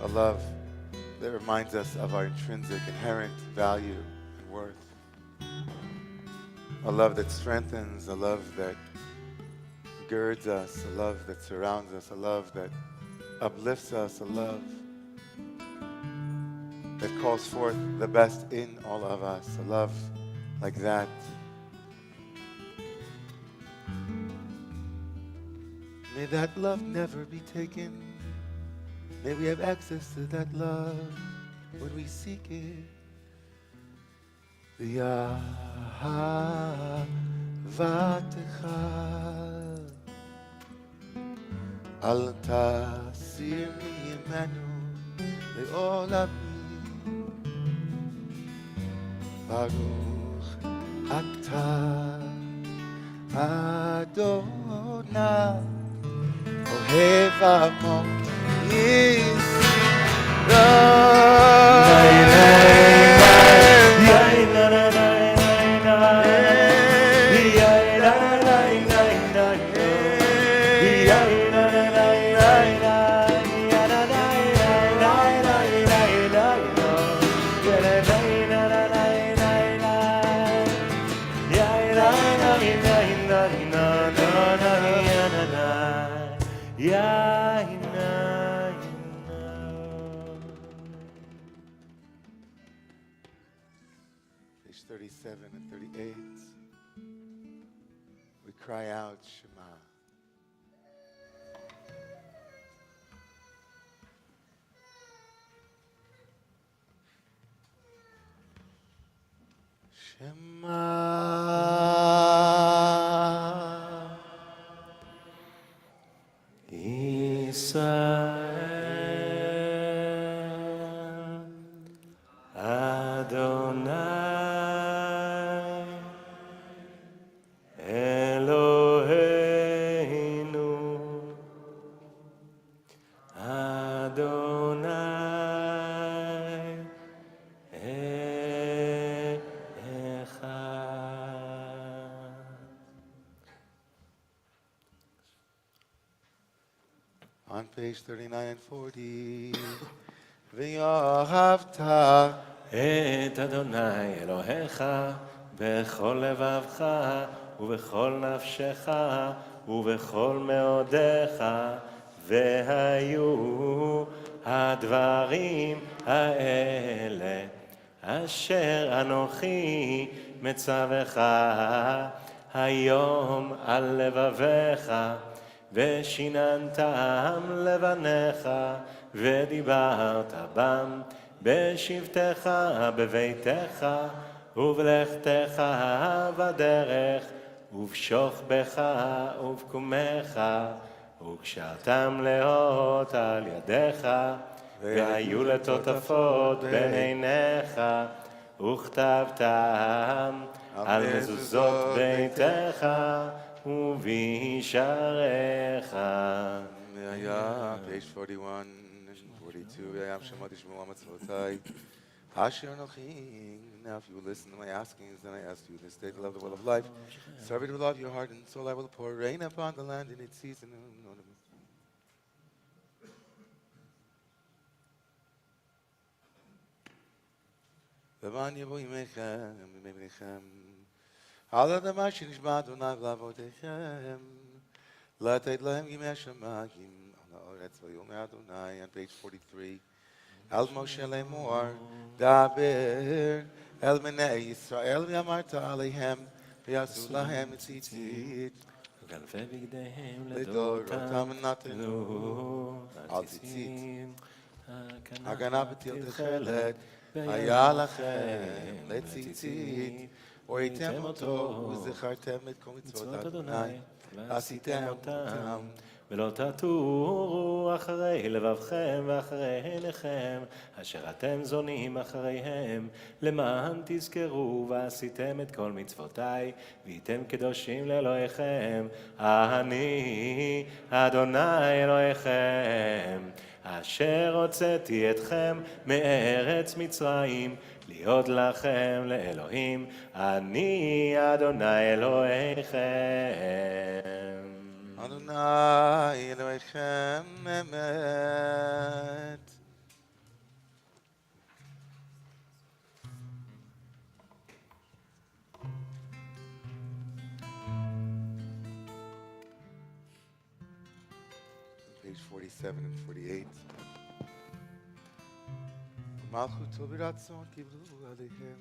A love that reminds us of our intrinsic, inherent value and worth. A love that strengthens, a love that girds us, a love that surrounds us, a love that uplifts us, a love that calls forth the best in all of us, a love like that. May that love never be taken. May we have access to that love when we seek it. V'ahavatcha al tasir mi'imenu le'olamim. Baruch atah Adonai ohev amo Page 37 and 38. We cry out Shema. Shema Israel Adonai Eloheinu Adonai Echad. On page 39 and 40. V'yohavta את אדוני אלוהיך בכל לבבך ובכל נפשך ובכל מאודיך והיו הדברים האלה אשר אנוכי מצווך היום על לבביך ושיננתם לבניך ודיברת בם בשבתך בביתך ובלכתך בדרך ובשוכבך ובקומך וקשרתם לאות על ידיך והיו לטוטפות בין עיניך וכתבתם על מזוזות ביתך ובישעריך. Page 41. 42. V'yam shema tishmu amatzvotai. Asher Anochi. Now, if you will listen to my askings, then I ask you this day to love the well of life. Serve it with all of your heart and soul. I will pour rain upon the land in its season. למען יבוא ימיכם וימי בניכם על האדמה שנשבע אדוני לאבותיכם לתת להם ימי השמיים על הארץ ויאמר אדוני on page 43 על משה לאמור דבר אל בני ישראל ואמרת עליהם ויעשו להם ציצית גנבי בגדיהם לדורותם נתנו על ציצית הגנה בטיל תכלת היה לכם לציצית, וראיתם אותו וזכרתם את כל מצוות אדוני, ועשיתם אותם. ולא תטורו אחרי לבבכם ואחרי עיניכם, אשר אתם זונים אחריהם, למען תזכרו ועשיתם את כל מצוותיי, והייתם קדושים לאלוהיכם, אני אדוני אלוהיכם. אשר הוצאתי אתכם מארץ מצרים, להיות לכם לאלוהים, אני אדוני אלוהיכם. אדוני אלוהיכם אמת. Page 47 and 48. מלכותו ברצון קיבלו עליהם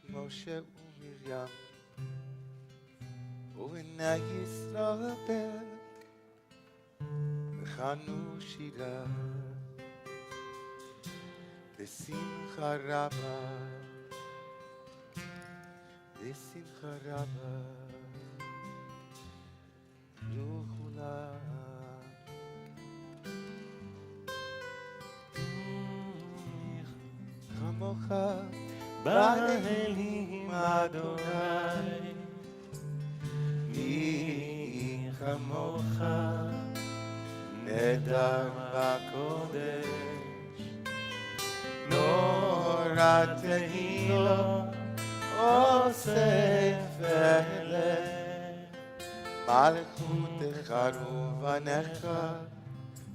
משה ומרים ובני ישראל וכנו שירה בשמחה רבה בשמחה רבה יוכלה כמוך באלים אדוני מי כמוך נדר בקודש נורא תהילו אוסף אלה מלכותך רובנך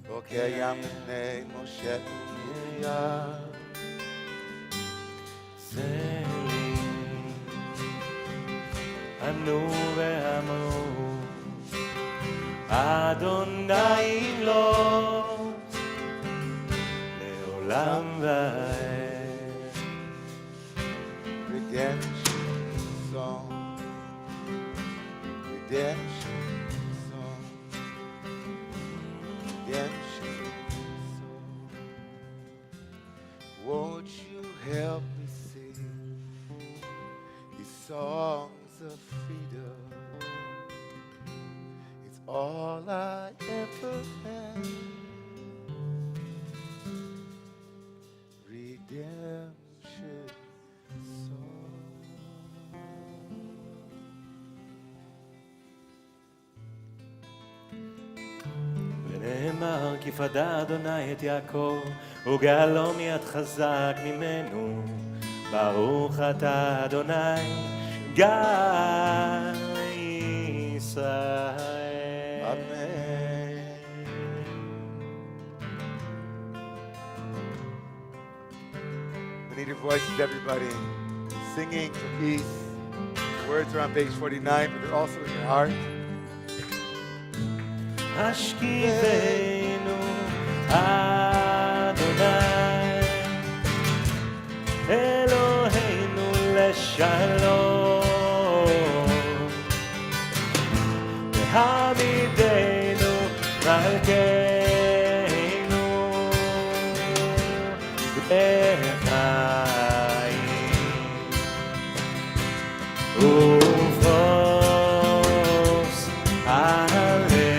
בוקר ים לפני משה ומרים ענו ואמרו אדוני ימלוך לעולם ועד. Redemption song, redemption song, redemption song. Won't you help me sing these songs of freedom? It's all I ever had. Redemption song. ונאמר כי פדה אדוני את יעקב וגאלו מיד חזק ממנו ברוך אתה אדוני גאל ישראל. Amen. We need your voices, everybody, singing for peace. Words are on page 49, but they're also in your heart. השכיבנו אדוני אלוהינו לשלום והעמידנו מלכנו בחיים ופרוס עלינו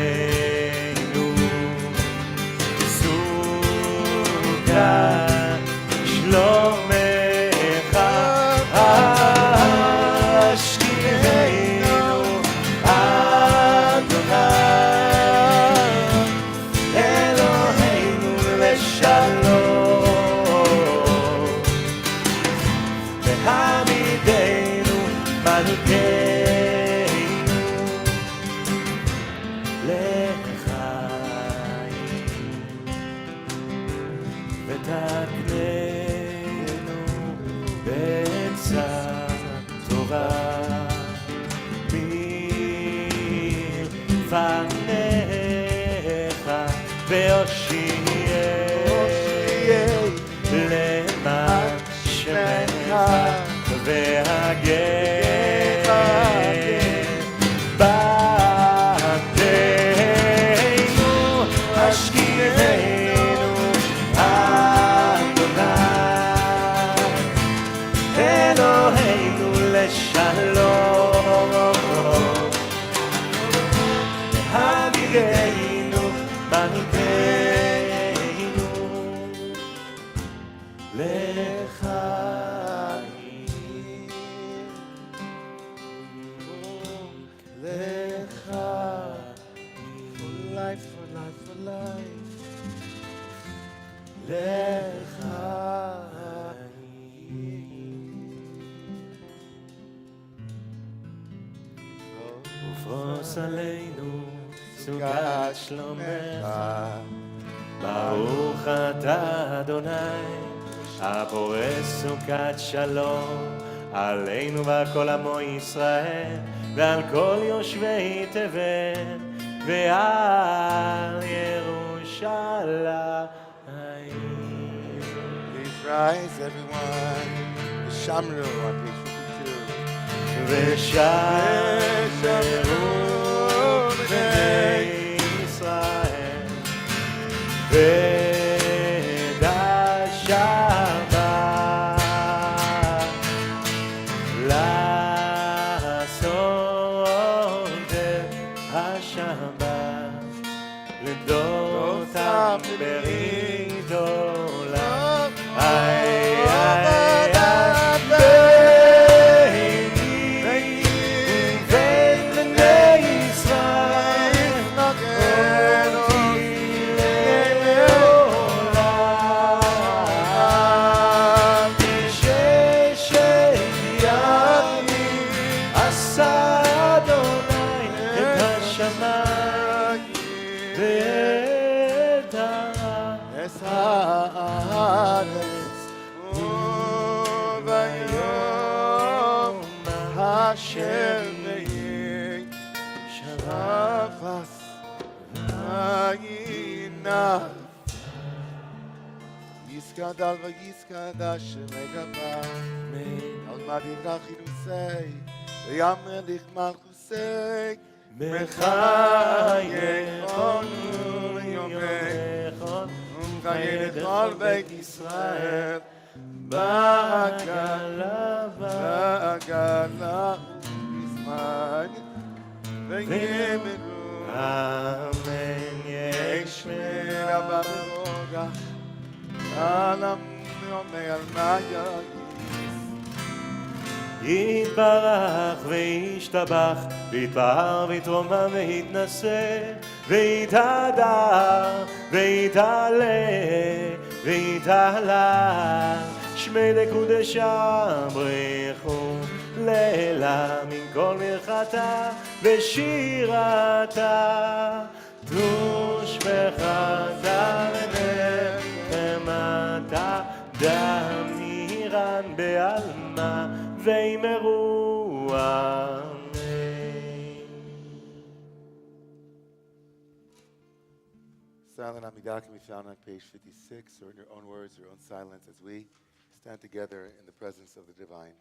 סוכה שלומך השכיבנו אדוני והושיעי למען שמך והגר בתינו השכיבנו אדוני אלוהינו לשלום הגיגנו מנהיגנו לחיים For life, for life, for life. ופרוס עלינו סוכת שלומך ברוך אתה אדוני הפורס סוכת שלום עלינו ועל כל עמו ישראל ועל כל יושבי תבל ועל ירושלים. Please rise, everyone. The Shamru on page 52. ושמרו בני ישראל ואת השבת לעשות את השבת לדותם ברית עולם. אשר נהיה שרפס עינה יסקדל ויסקדה שמגבה על מדינה חילוסי וימליך מלכוסי מחייכנו ליומך ומחיי לכל בית ישראל בעגלה בזמן ויאמרו אמן ישמע ברוגע על עמי על מה יתברך וישתבח ויתפאר ויתרומם ויתנשא ויתהדר ויתעלה ויתעלה שמי לקודשם בריחו לילה מן כל מרחתה ושירתה תוש בחדה ונחמתה דמירן בעלמה ואמרו אמן. Silent Amidah can be found on page 56 or in your own words, your own silence as we stand together in the presence of the divine.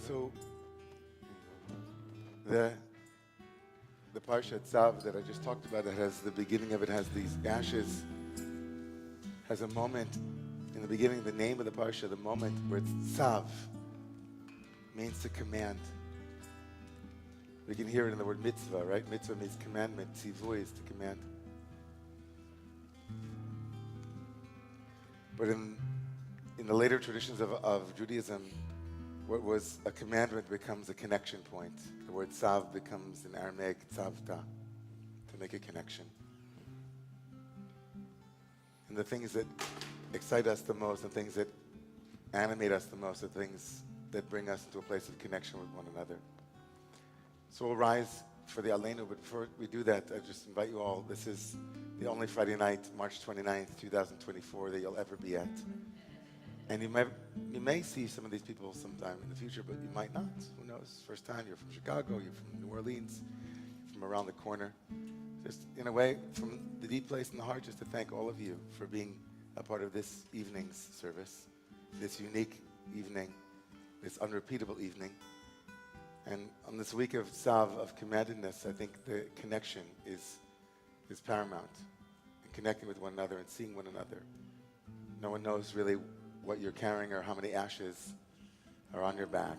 So the Parsha Tzav that I just talked about, it has the beginning of it has these ashes, has a moment in the beginning, the name of the Parsha, the moment where it's Tzav, means to command. We can hear it in the word mitzvah, right? Mitzvah means commandment. Tzivui is to command. But in the later traditions of Judaism, what was a commandment becomes a connection point. The word tzav becomes in Aramaic tzavta, to make a connection. And the things that excite us the most, the things that animate us the most, the things that bring us into a place of connection with one another. So we'll rise for the Aleinu, but before we do that, I just invite you all. This is the only Friday night, March 29th, 2024, that you'll ever be at. And you may see some of these people sometime in the future, but you might not. Who knows? First time, you're from Chicago, you're from New Orleans, from around the corner. Just in a way, from the deep place in the heart, just to thank all of you for being a part of this evening's service, this unique evening, this unrepeatable evening. And on this week of Tzav, of commandedness, I think the connection is paramount. And connecting with one another and seeing one another. No one knows really what you're carrying or how many ashes are on your back.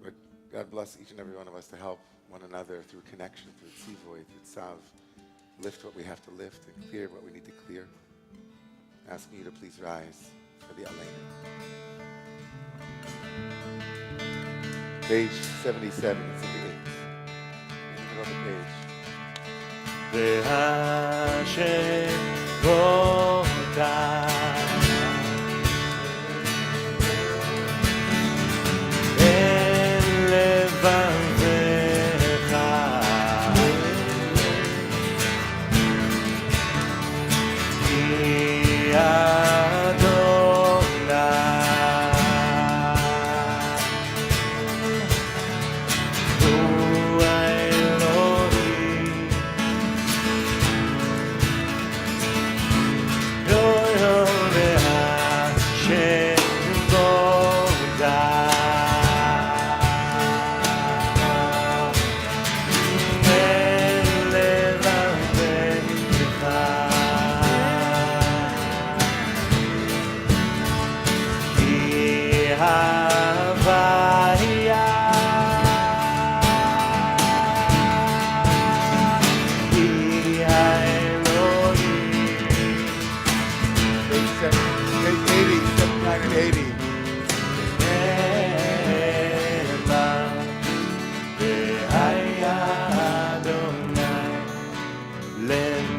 But God bless each and every one of us to help one another through connection, through tzivui, through tzav. Lift what we have to lift and clear what we need to clear. Asking you to please rise for the Aleinu. Page 77, it's in the 8th. In the middle of the page.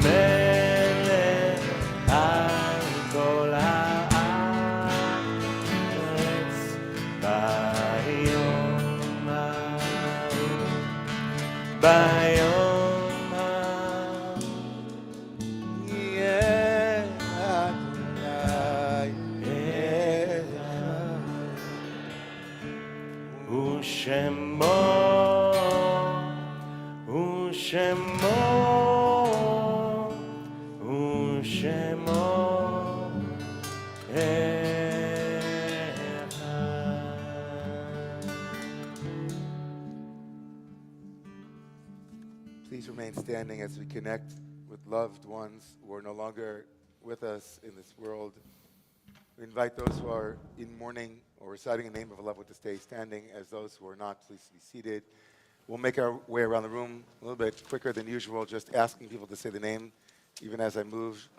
מלך על כל הארץ ביום ההוא, ביום ההוא. Yeah, Adonai, ושמו, ושמו, ושמו Please remain standing as we connect with loved ones who are no longer with us in this world. We invite those who are in mourning or reciting the name of a loved one to stay standing. As those who are not, please be seated. We'll make our way around the room a little bit quicker than usual, just asking people to say the name, even as I move.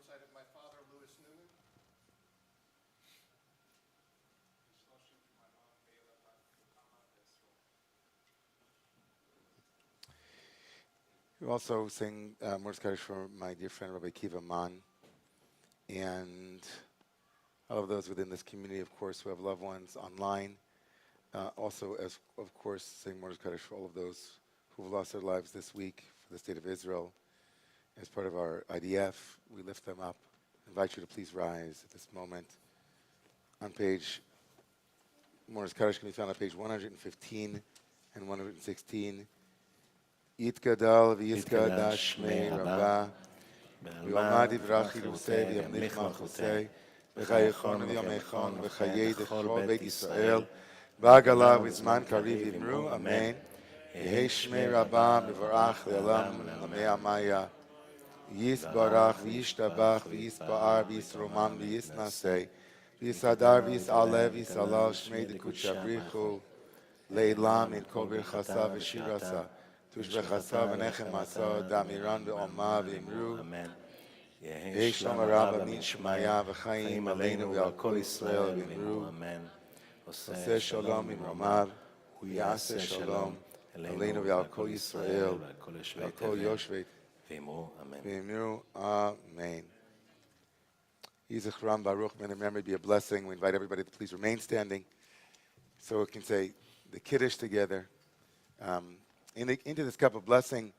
Side of my father, Louis Newman. We also sing Mordechai Kaddish for my dear friend Rabbi Kiva Mann, and all of those within this community, of course, who have loved ones online. Also, as of course, sing Mordechai Kaddish for all of those who have lost their lives this week for the state of Israel. As part of our IDF, we lift them up. I invite you to please rise at this moment. On page, Mordechai Kaddish can be found on page 115 and 116. Yitgadal v'yiskadash shmei Rabbah, v'yomad yivrach yirusei v'yamlich malchusei, v'chayechon v'yomechon v'chayei d'chol Beit Yisrael, b'agala v'zman kariv yimru, amen. Yehei shmei Rabbah b'varach le'alam l'mei amaya, yisbarach v'yishtabach v'yisba'ar v'yisromam v'yisnasei, v'yisadar v'yis'aleh v'yisalal shmei d'kut shabrichu, le'elam in kol birchasa v'shirasa, tushbechasa v'nechemasa damiran v'oma v'imru, yehei shalom rabba min shmaya v'chaim aleinu v'al kol Yisrael v'imru, oseh shalom imromav, yaseh shalom aleinu v'al kol Yisrael v'al kol yoshvei v'imru, amen. Yizichram Baruch, may their memory be a blessing. We invite everybody to please remain standing so we can say the Kiddush together. Into this cup of blessing,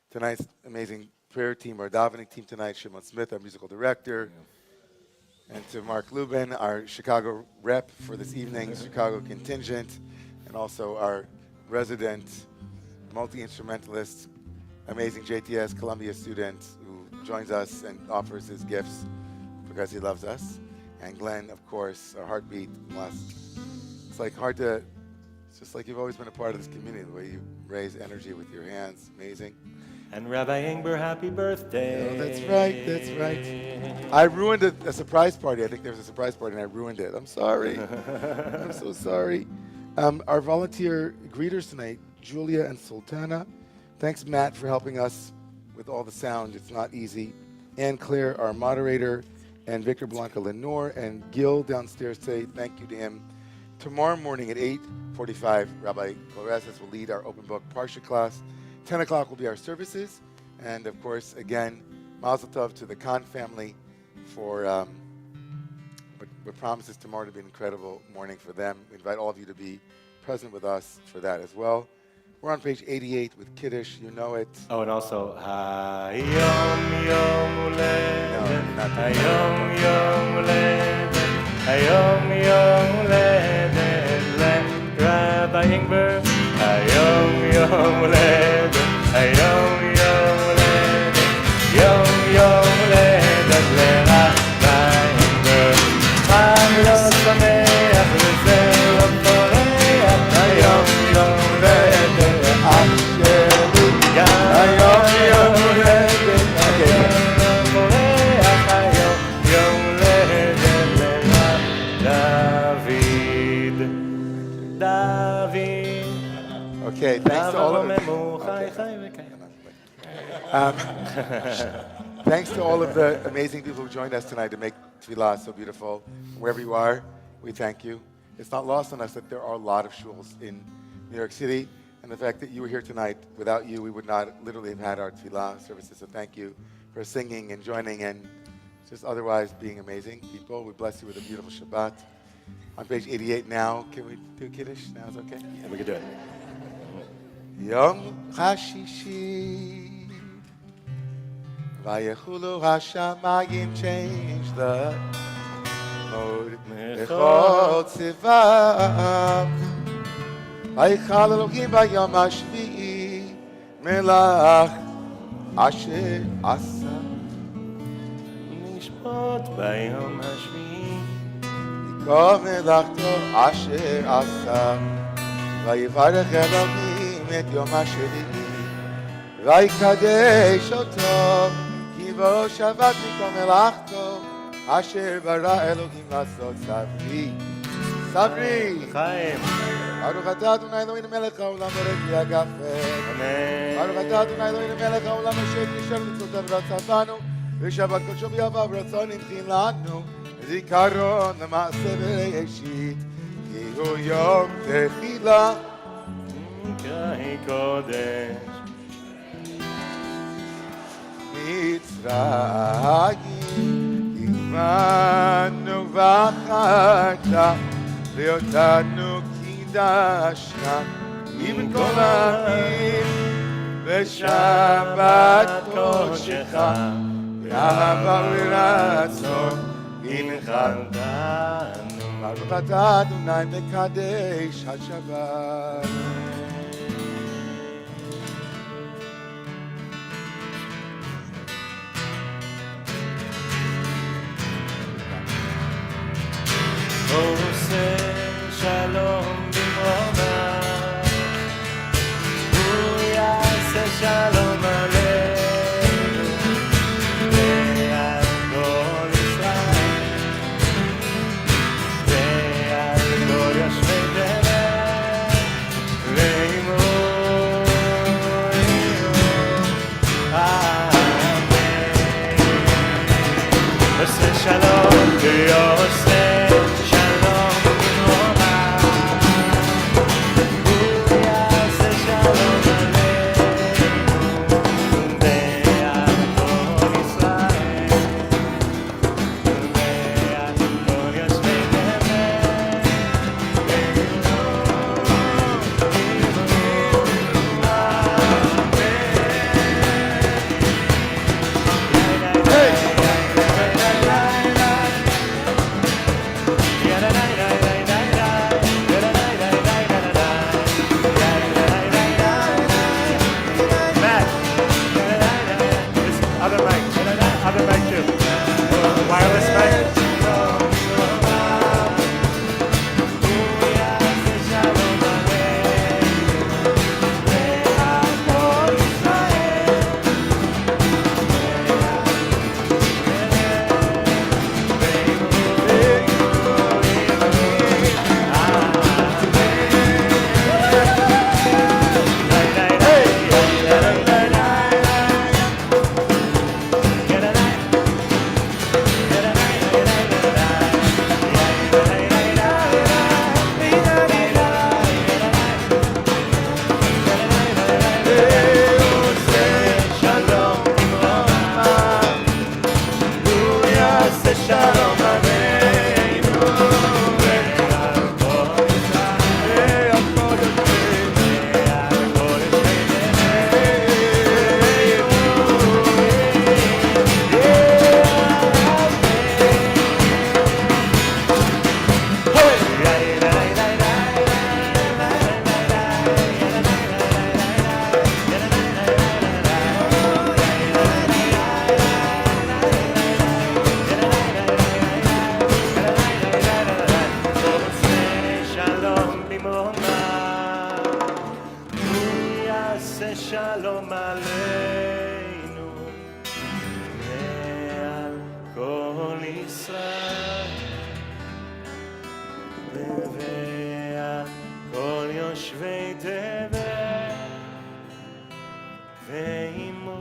tonight's amazing prayer team, our davening team tonight, Shimon Smith, our musical director, and to Mark Lubin, our Chicago rep for this evening's Chicago contingent, and also our resident multi-instrumentalist, amazing JTS Columbia student who joins us and offers his gifts because he loves us. And Glenn, of course, our heartbeat. It's like hard to, it's just like you've always been a part of this community, the way you raise energy with your hands. Amazing. And Rabbi Ingber, happy birthday. Oh, that's right, that's right. I ruined a surprise party. I think there was a surprise party and I ruined it. I'm sorry. I'm so sorry. Our volunteer greeters tonight, Julia and Sultana. Thanks, Matt, for helping us with all the sound. It's not easy. Ann Claire, our moderator, and Victor Blanca Lenore, and Gil downstairs say thank you to him. Tomorrow morning at 8:45, Rabbi Koreses will lead our open book Parsha class. 10 o'clock will be our services. And of course, again, Mazel Tov to the Khan family for what promises tomorrow to be an incredible morning for them. We invite all of you to be present with us for that as well. We're on page 88 with Kiddush. You know it. Oh, and also, Hayom Yom Uledet, not Hayom Yom Uledet, Hayom Yom Uledet, Rabbi Ingber, Hayom Yom Uledet, היום יולדת, יום יולדת לרעייך, חג לא שמח וזה לא פורח, היום יולדת לאח שלי, היום יולדת לא פורח, היום יולדת דוד. Okay, thanks to all of Romemu, thanks to all of the amazing people who joined us tonight to make Tefillah so beautiful. Wherever you are, we thank you. It's not lost on us that there are a lot of shuls in New York City, and the fact that you were here tonight, without you, we would not literally have had our Tefillah services. So thank you for singing and joining and just otherwise being amazing people. We bless you with a beautiful Shabbat. On page 88 now, can we do Kiddush? Now is okay? Yeah, we can do it. Yom HaShishi Vayechulu HaShamayim, change the mode Bechol Tzivav Vayichal Elohim Bayom HaShvi'i Melach Asher Asa נשפוט ביום השביעי Yikov Melachto Asher Asa Vayivarech Elohim et Yom HaShvi'i ויקדש אותו כי בו שבת מכל מלאכתו אשר ברא אלוהים לעשות סברי חיים ברוך אתה אדוני אלוהינו מלך העולם בורא בלי הגפן אמן ברוך אתה אדוני אלוהינו מלך העולם אשר נשאר מצוותיו ורצה בנו ושבת קודשו בידיו ורצון הנחיל לנו זיכרון למעשה בראשית כי הוא יום תחילה קראי קודש מצרים הגמנו ואחרת ואותנו קידשנה עם כל העמים בשבת קודשך באהבה ורצון הנחלתנו ברוך אתה אדוני מקדש השבת עושה שלום במרומיו, הוא יעשה שלום עלינו ועל כל ישראל ועל כל יושבי דרך ישראל נביאה כל יושבי תבל ואימו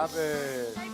Shabbos.